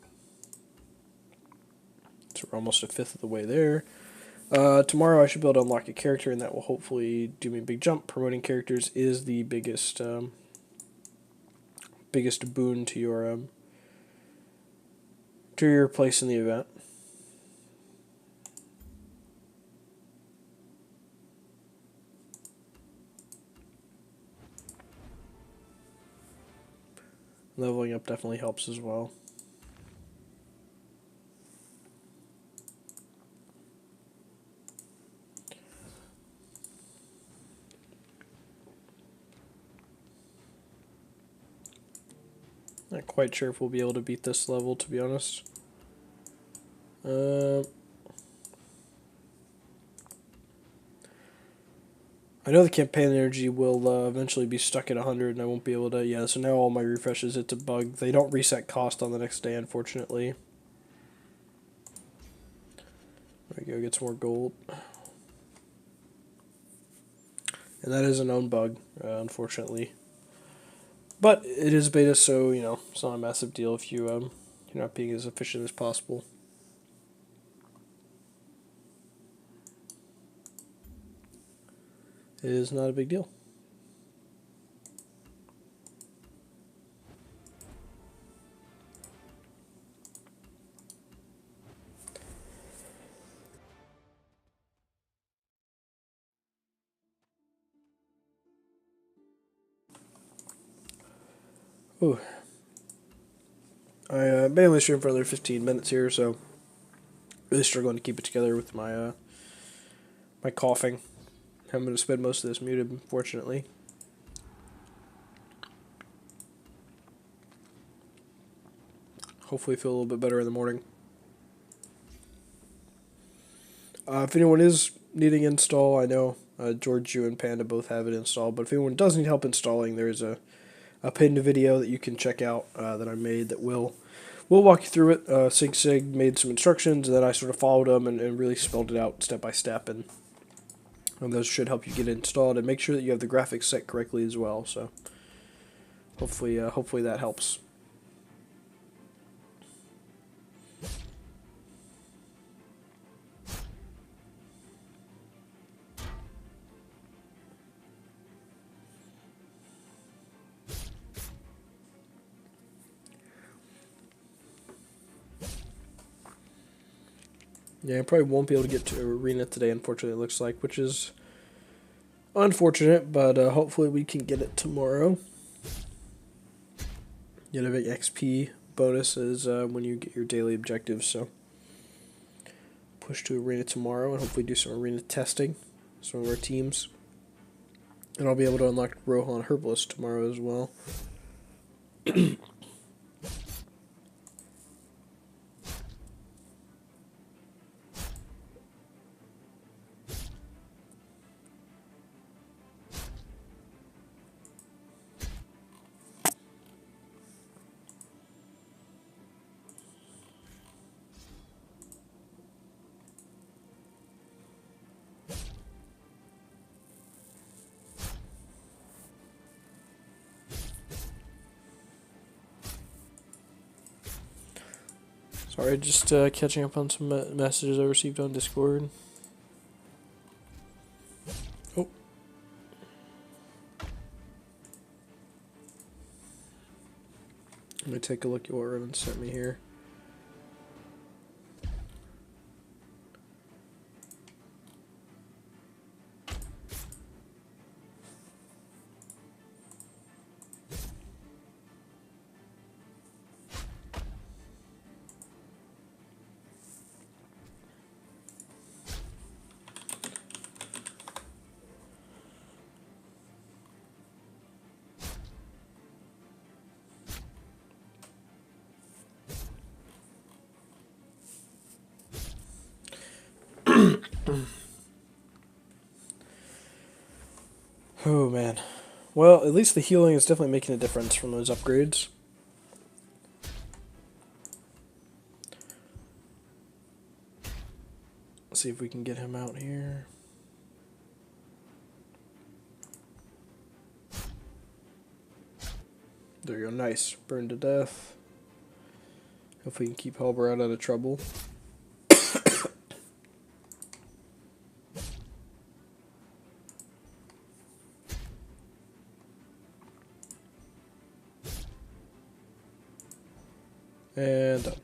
So we're almost a fifth of the way there. Tomorrow I should be able to unlock a character, and that will hopefully do me a big jump. Promoting characters is the biggest biggest boon to your place in the event. Leveling up definitely helps as well. Not quite sure if we'll be able to beat this level, to be honest. I know the campaign energy will eventually be stuck at 100, and I won't be able to... Yeah, so now all my refreshes, it's a bug. They don't reset cost on the next day, unfortunately. There we go, get some more gold. And that is a known bug, unfortunately. But it is beta, so, you know, it's not a massive deal if you're not being as efficient as possible. It is not a big deal. Ooh. I've been on the stream for another 15 minutes here, so really struggling to keep it together with my my coughing. I'm going to spend most of this muted, unfortunately. Hopefully feel a little bit better in the morning. If anyone is needing install, I know George, you, and Panda both have it installed, but if anyone does need help installing, there's a pinned video that you can check out that I made that will walk you through it. Sig made some instructions, and then I sort of followed them and really spelled it out step by step, and those should help you get it installed, and make sure that you have the graphics set correctly as well, so hopefully that helps. Yeah, I probably won't be able to get to Arena today, unfortunately, it looks like, which is unfortunate, but hopefully we can get it tomorrow. Get a big XP bonus is when you get your daily objectives, so push to Arena tomorrow and hopefully do some Arena testing, some of our teams. And I'll be able to unlock Rohan Herbalist tomorrow as well. Sorry, just catching up on some messages I received on Discord. Oh. Let me take a look at what Rowan sent me here. Oh man. Well, at least the healing is definitely making a difference from those upgrades. Let's see if we can get him out here. There you go, nice. Burned to death. Hopefully we can keep Halberd out of trouble. And done.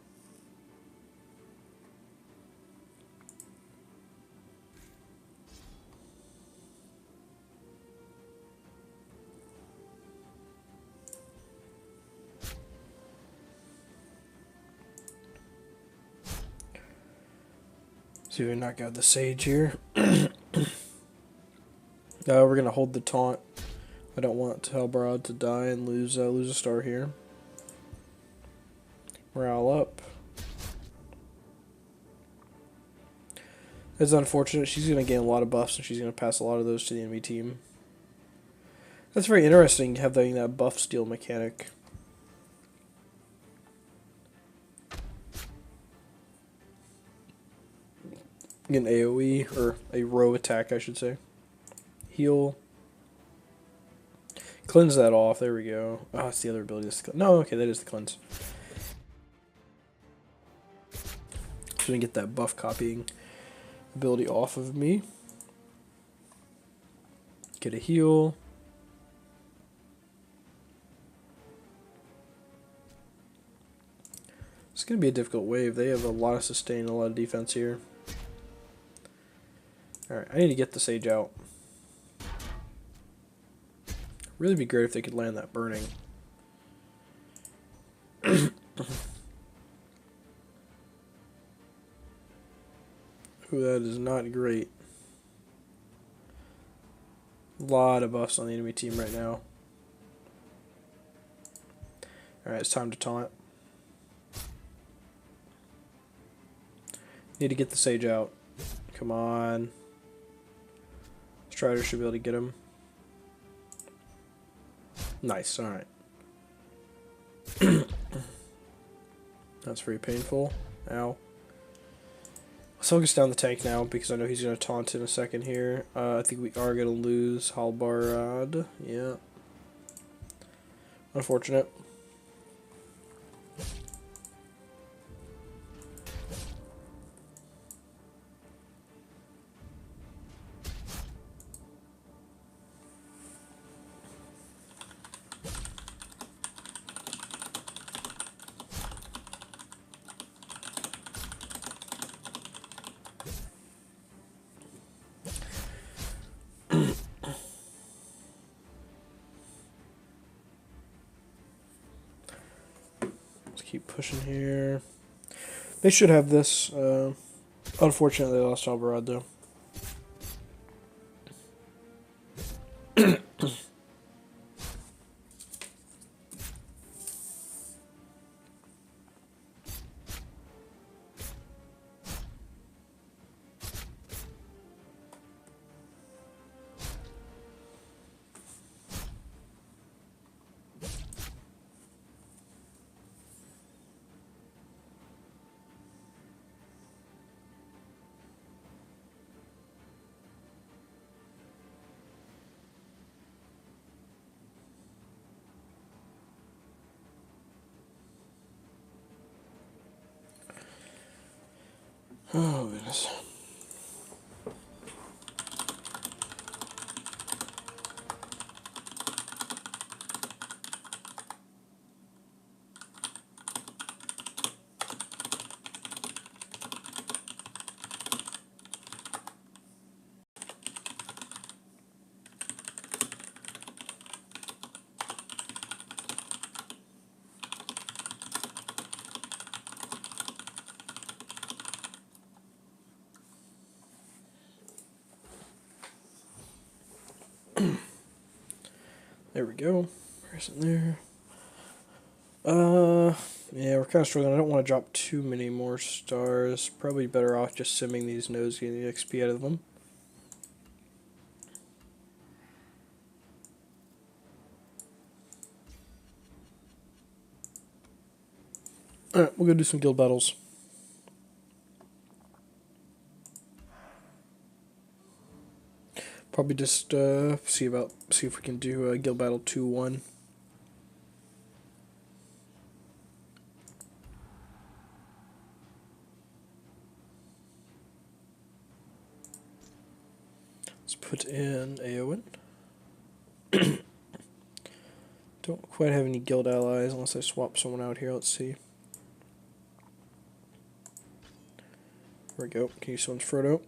See if we knock out the Sage here. We're gonna hold the taunt. I don't want Halberd to die and lose a star here. Morale up. It's unfortunate. She's going to gain a lot of buffs, and she's going to pass a lot of those to the enemy team. That's very interesting, having that buff steal mechanic. Get an AoE, or a row attack, I should say. Heal. Cleanse that off. There we go. Oh, that's the other ability. No, okay, that is the cleanse. So we can get that buff copying ability off of me. Get a heal. It's going to be a difficult wave. They have a lot of sustain and a lot of defense here. Alright, I need to get the Sage out. Really be great if they could land that burning. Ooh, that is not great. A lot of buffs on the enemy team right now. Alright, it's time to taunt. Need to get the Sage out. Come on. Strider should be able to get him. Nice, alright. That's very painful. Ow. Let's focus down the tank now because I know he's going to taunt in a second here. I think we are going to lose Halbarad. Yeah. Unfortunate. Keep pushing here. They should have this. Unfortunately, they lost Alvarado though. Oh, goodness. There we go. Where's it there? Yeah, we're kind of struggling. I don't want to drop too many more stars. Probably better off just simming these nodes, getting the XP out of them. Alright, we'll go do some guild battles. Probably just see if we can do a guild battle 2-1. Let's put in Aowen. Don't quite have any guild allies unless I swap someone out here. Let's see. There we go. Can you use someone's Frodo?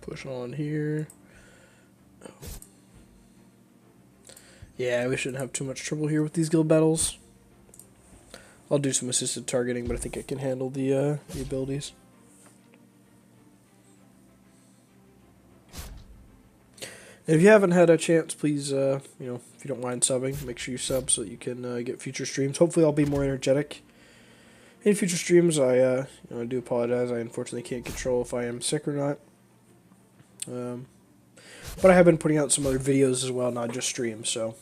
Push on here. Oh. Yeah, we shouldn't have too much trouble here with these guild battles. I'll do some assisted targeting, but I think I can handle the abilities. And if you haven't had a chance, please, if you don't mind subbing, make sure you sub so that you can get future streams. Hopefully I'll be more energetic in future streams. I do apologize. I unfortunately can't control if I am sick or not. But I have been putting out some other videos as well, not just streams, so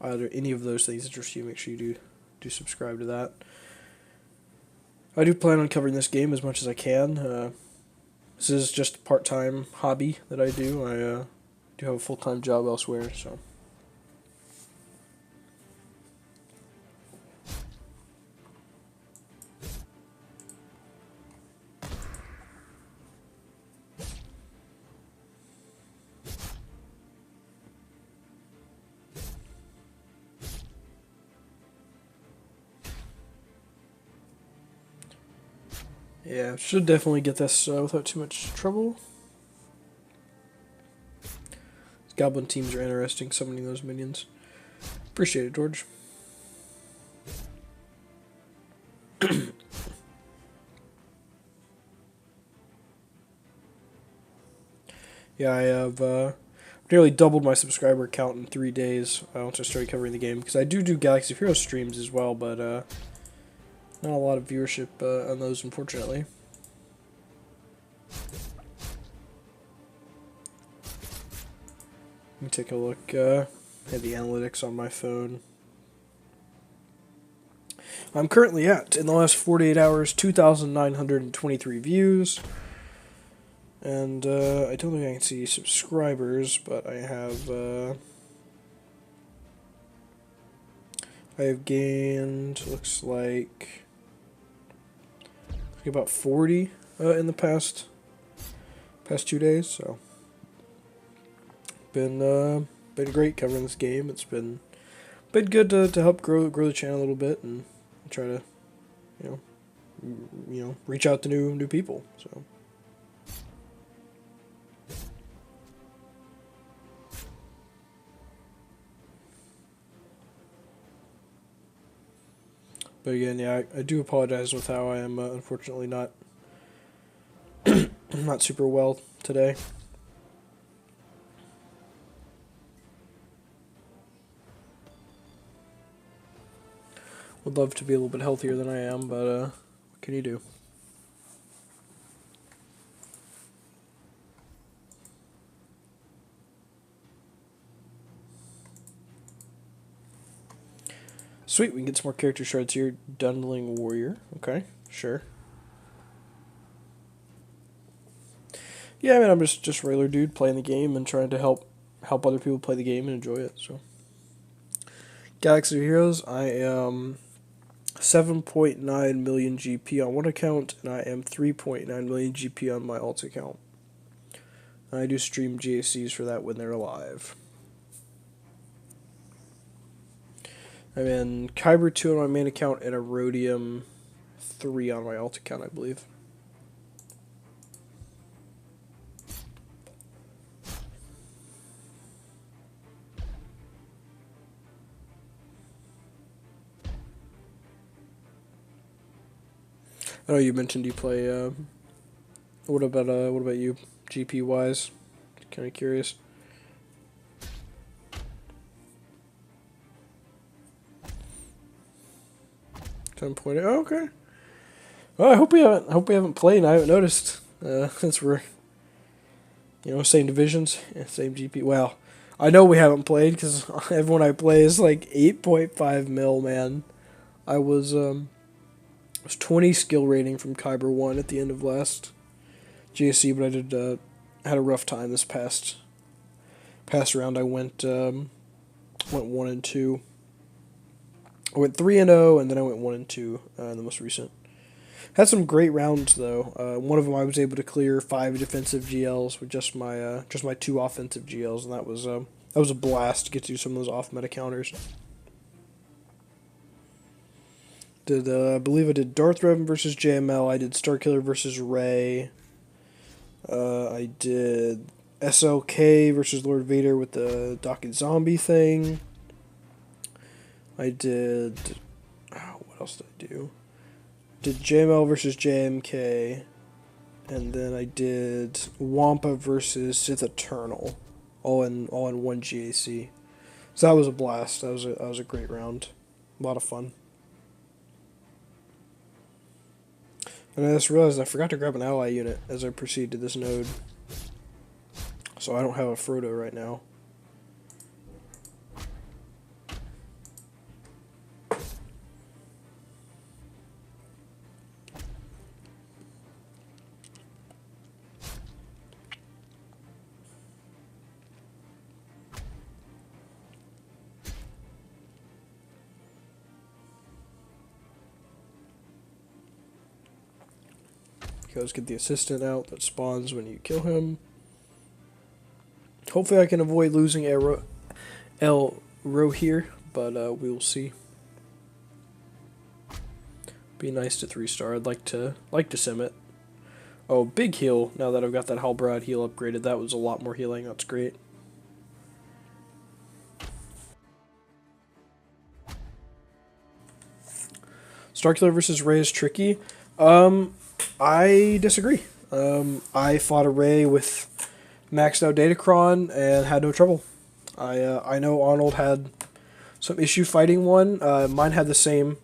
either any of those things interest you, make sure you do subscribe to that. I do plan on covering this game as much as I can. This is just a part-time hobby that I do. I do have a full-time job elsewhere, so. Yeah, should definitely get this without too much trouble. Goblin teams are interesting, summoning those minions. Appreciate it, George. Yeah, I have nearly doubled my subscriber count in 3 days once I started covering the game. Because I do Galaxy of Heroes streams as well, but not a lot of viewership on those, unfortunately. Let me take a look at the analytics on my phone. I'm currently at, in the last 48 hours, 2,923 views. And I don't think I can see subscribers, but I have gained, looks like about 40 in the past 2 days. So been great covering this game. It's been good to help grow the channel a little bit and try to you know reach out to new people. So. But again, yeah, I do apologize with how I am unfortunately not not super well today. Would love to be a little bit healthier than I am, but what can you do? Sweet, we can get some more character shards here. Dundling Warrior. Okay, sure. Yeah, I mean, I'm just a regular dude playing the game and trying to help other people play the game and enjoy it. So, Galaxy of Heroes, I am 7.9 million GP on one account, and I am 3.9 million GP on my alt account. And I do stream GACs for that when they're live. I'm in Kyber 2 on my main account and Erodium 3 on my alt account, I believe. I know you mentioned you play. What about you, GP wise? Kind of curious. Oh, okay. Well, I hope we haven't played. And I haven't noticed since we're same divisions, same GP. Well, I know we haven't played because everyone I play is like 8.5 mil. Man, I was 20 skill rating from Kyber 1 at the end of last GSC, but I had a rough time this past round. I went 1 and 2. I went 3-0, and then I went 1-2 in the most recent. Had some great rounds though. One of them I was able to clear 5 defensive GLs with just my 2 offensive GLs, and that was a blast to get to do some of those off meta counters. I believe I did Darth Revan versus JML. I did Starkiller versus Rey. I did SLK versus Lord Vader with the Docket Zombie thing. I did... what else did I do? Did JML versus JMK. And then I did Wampa versus Sith Eternal. All in one GAC. So that was a blast. That was a great round. A lot of fun. And I just realized I forgot to grab an ally unit as I proceed to this node. So I don't have a Frodo right now. Let's get the assistant out that spawns when you kill him. Hopefully I can avoid losing El Ro here, but we will see. Be nice to 3-star. I'd like to sim it. Oh, big heal. Now that I've got that Halbrad heal upgraded, that was a lot more healing. That's great. Starkiller versus Ray is tricky. I disagree. I fought a Ray with maxed out Datacron and had no trouble. I know Arnold had some issue fighting one. Mine had the same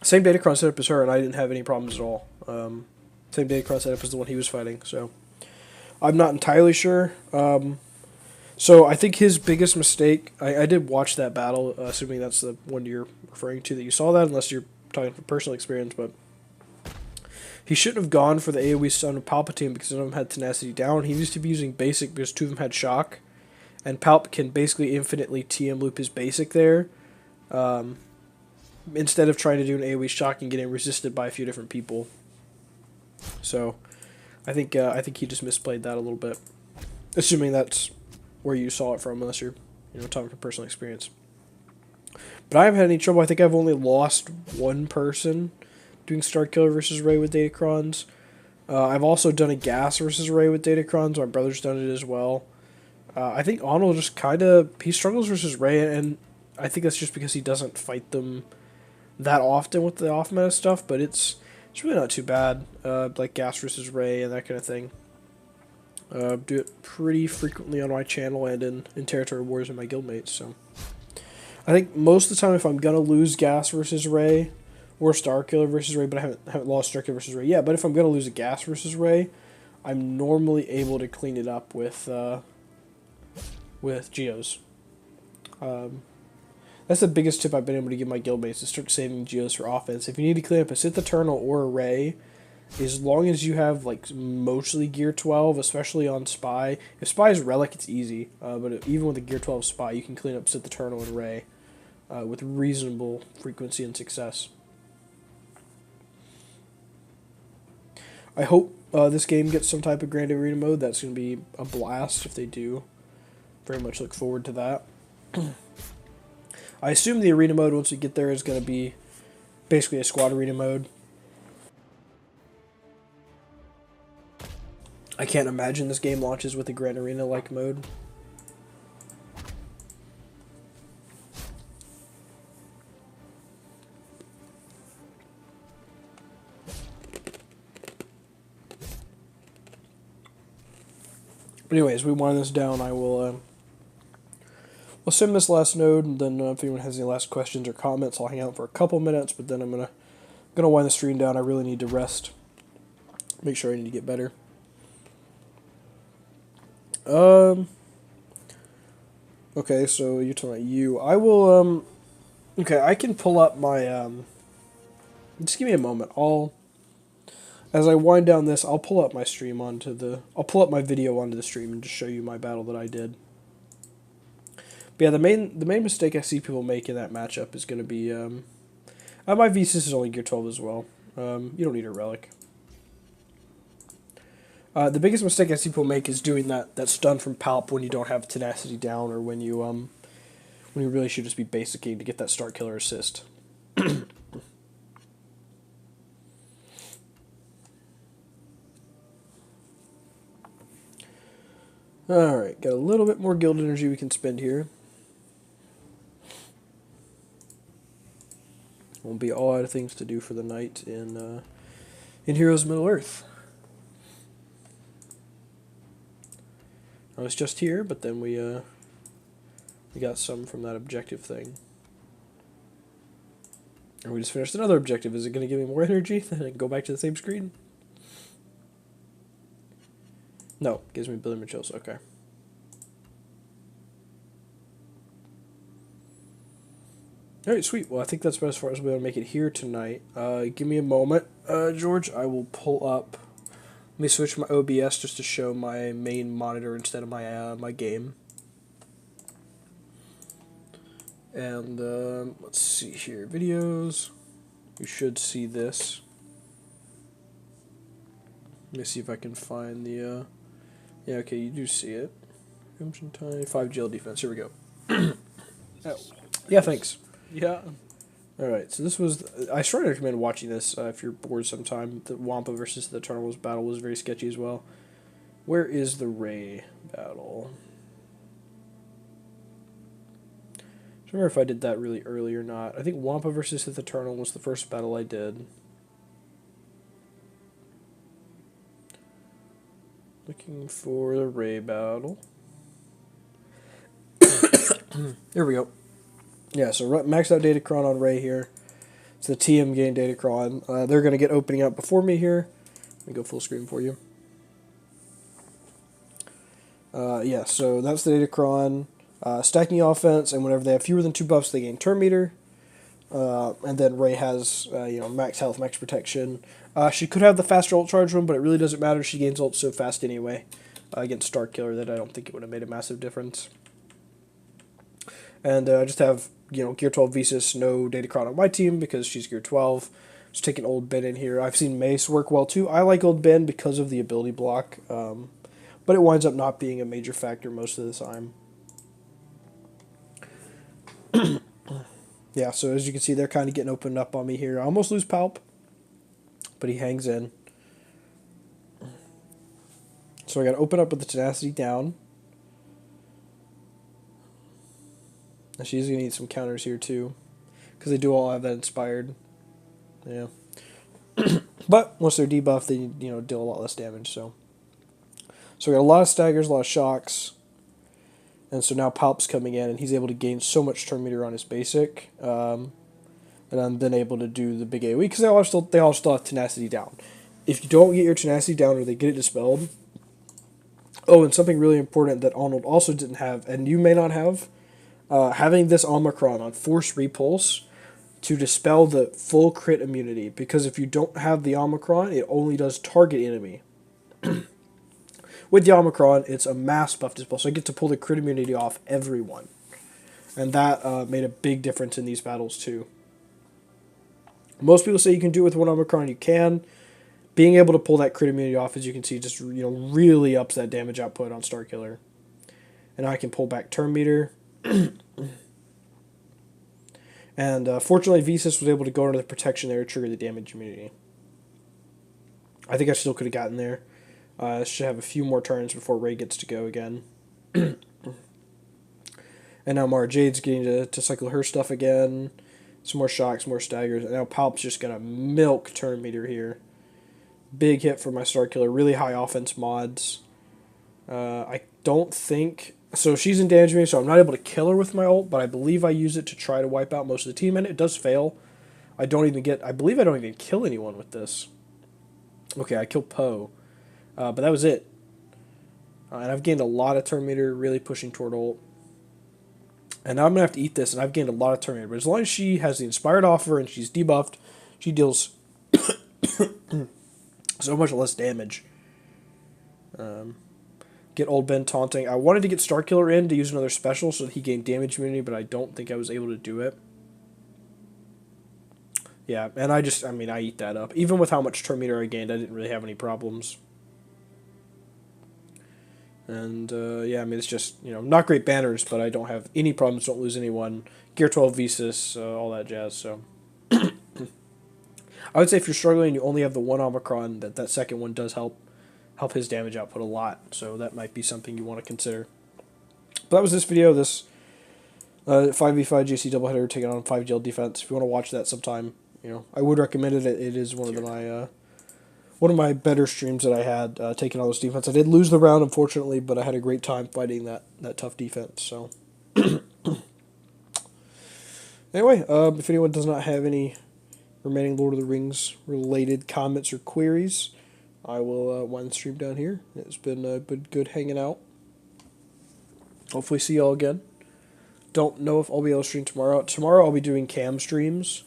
Datacron setup as her, and I didn't have any problems at all. Same Datacron setup as the one he was fighting, so I'm not entirely sure. So I think his biggest mistake, I did watch that battle, assuming that's the one you're referring to that you saw that, unless you're talking from personal experience, but he shouldn't have gone for the AoE stun of Palpatine because none of them had tenacity down. He needs to be using basic because two of them had shock, and Palp can basically infinitely TM loop his basic there, instead of trying to do an AoE shock and getting resisted by a few different people. So I think he just misplayed that a little bit, assuming that's where you saw it from, unless you're talking from personal experience. But I haven't had any trouble. I think I've only lost one person doing Starkiller versus Ray with Datacrons. I've also done a Gas versus Ray with Datacrons. My brother's done it as well. I think Arnold just he struggles versus Ray, and I think that's just because he doesn't fight them that often with the off meta stuff. But it's really not too bad. Like Gas versus Ray and that kind of thing. Do it pretty frequently on my channel and in Territory Wars with my guildmates. So I think most of the time, if I'm gonna lose Gas versus Ray or Starkiller versus Ray, but I haven't lost Starkiller versus Ray yet. But if I'm gonna lose a Gas versus Ray, I'm normally able to clean it up with Geos. That's the biggest tip I've been able to give my guildmates, is start saving Geos for offense. If you need to clean up a Sith Eternal or a Ray, as long as you have like mostly Gear 12, especially on Spy. If Spy is Relic, it's easy. But even with a Gear 12 Spy, you can clean up Sith Eternal and Ray with reasonable frequency and success. I hope this game gets some type of Grand Arena mode. That's going to be a blast if they do. Very much look forward to that. I assume the arena mode, once we get there, is going to be basically a squad arena mode. I can't imagine this game launches with a Grand Arena-like mode. But anyways, we wind this down. I will we'll sim this last node, and then if anyone has any last questions or comments, I'll hang out for a couple minutes, but then I'm gonna wind the stream down. I really need to rest. Make sure I need to get better. Okay, so you're talking about you. I will, okay, I can pull up my, just give me a moment. As I wind down this, I'll pull up my stream I'll pull up my video onto the stream and just show you my battle that I did. But yeah, the main mistake I see people make in that matchup is going to be, my V6 is only Gear 12 as well. You don't need a Relic. The biggest mistake I see people make is doing that stun from Palp when you don't have tenacity down, or when you really should just be basicing to get that Starkiller assist. Alright, got a little bit more guild energy we can spend here. Won't be all out of things to do for the night in Heroes of Middle-earth. I was just here, but then we got some from that objective thing. And we just finished another objective. Is it going to give me more energy? Then I can go back to the same screen? No, gives me a billion chills. Okay. Alright, sweet. Well, I think that's about as far as we'll be able to make it here tonight. Give me a moment, George. I will pull up. Let me switch my OBS just to show my main monitor instead of my my game. And let's see here, videos. You should see this. Let me see if I can find the. Yeah, okay, you do see it. Crimson Tide, 5 GL defense. Here we go. Oh. Yeah, thanks. Yeah. Alright, so this was... I strongly recommend watching this if you're bored sometime. The Wampa versus the Eternals battle was very sketchy as well. Where is the Ray battle? I don't remember if I did that really early or not. I think Wampa versus Sith Eternal was the first battle I did. Looking for the Ray battle. Here we go. Yeah, so maxed out Datacron on Ray here. It's the TM gain Datacron. They're going to get opening up before me here. Let me go full screen for you. Yeah, so that's the Datacron. Stacking offense, and whenever they have fewer than 2 buffs, they gain turn meter. And then Ray has, max health, max protection. She could have the faster ult charge one, but it really doesn't matter. She gains ult so fast anyway against Starkiller that I don't think it would have made a massive difference. And I just have, Gear 12 Visas, no Datacron on my team because she's Gear 12. Just taking Old Ben in here. I've seen Mace work well too. I like Old Ben because of the ability block, but it winds up not being a major factor most of the time. Yeah, so as you can see, they're kind of getting opened up on me here. I almost lose Palp, but he hangs in. So I got to open up with the Tenacity down. And she's going to need some counters here too, because they do all have that inspired. Yeah. But once they're debuffed, they deal a lot less damage. So we got a lot of staggers, a lot of shocks. And so now Palp's coming in, and he's able to gain so much turn meter on his basic. And I'm then able to do the big AoE, because they all still have Tenacity down. If you don't get your Tenacity down or they get it dispelled... Oh, and something really important that Arnold also didn't have, and you may not have, having this Omicron on Force Repulse to dispel the full crit immunity. Because if you don't have the Omicron, it only does target enemy. With the Omicron, it's a mass buff dispel, so I get to pull the crit immunity off everyone. And that made a big difference in these battles too. Most people say you can do it with one Omicron, you can. Being able to pull that crit immunity off, as you can see, just really ups that damage output on Starkiller. And I can pull back turn meter. And fortunately, Visas was able to go under the protection there to trigger the damage immunity. I think I still could have gotten there. Should have a few more turns before Ray gets to go again. And now Mara Jade's getting to cycle her stuff again. Some more shocks, more staggers. And now Palp's just going to milk turn meter here. Big hit for my Starkiller. Really high offense mods. I don't think... So she's in damage me, so I'm not able to kill her with my ult, but I believe I use it to try to wipe out most of the team, and it does fail. I believe I don't even kill anyone with this. Okay, I killed Poe. But that was it. And I've gained a lot of turn meter, really pushing toward ult. And now I'm going to have to eat this, and I've gained a lot of turn meter. But as long as she has the inspired offer and she's debuffed, she deals so much less damage. Get Old Ben taunting. I wanted to get Starkiller in to use another special so that he gained damage immunity, but I don't think I was able to do it. Yeah, and I eat that up. Even with how much turn meter I gained, I didn't really have any problems. And, it's just, not great banners, but I don't have any problems, don't lose anyone. Gear 12 Visas, all that jazz, so. I would say if you're struggling and you only have the one Omicron, that second one does help his damage output a lot, so that might be something you want to consider. But that was this video, this 5v5 JC doubleheader taking on 5GL defense. If you want to watch that sometime, I would recommend it. It is one of my better streams that I had, taking on this defense. I did lose the round, unfortunately, but I had a great time fighting that tough defense. So, anyway, if anyone does not have any remaining Lord of the Rings related comments or queries, I will wind the stream down here. It's been good hanging out. Hopefully see y'all again. Don't know if I'll be able to stream tomorrow. Tomorrow I'll be doing cam streams.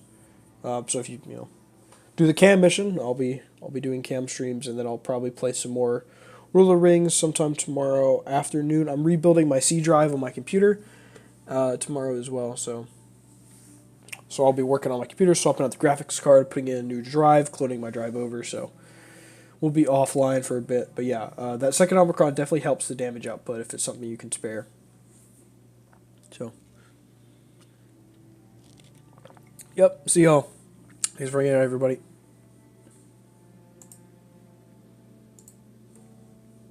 So if you do the cam mission, I'll be doing cam streams, and then I'll probably play some more Lord of the Rings sometime tomorrow afternoon. I'm rebuilding my C drive on my computer tomorrow as well, so I'll be working on my computer, swapping out the graphics card, putting in a new drive, cloning my drive over, so we'll be offline for a bit. But yeah, that second Omicron definitely helps the damage output if it's something you can spare. So, yep, see y'all. Thanks for hanging out, everybody.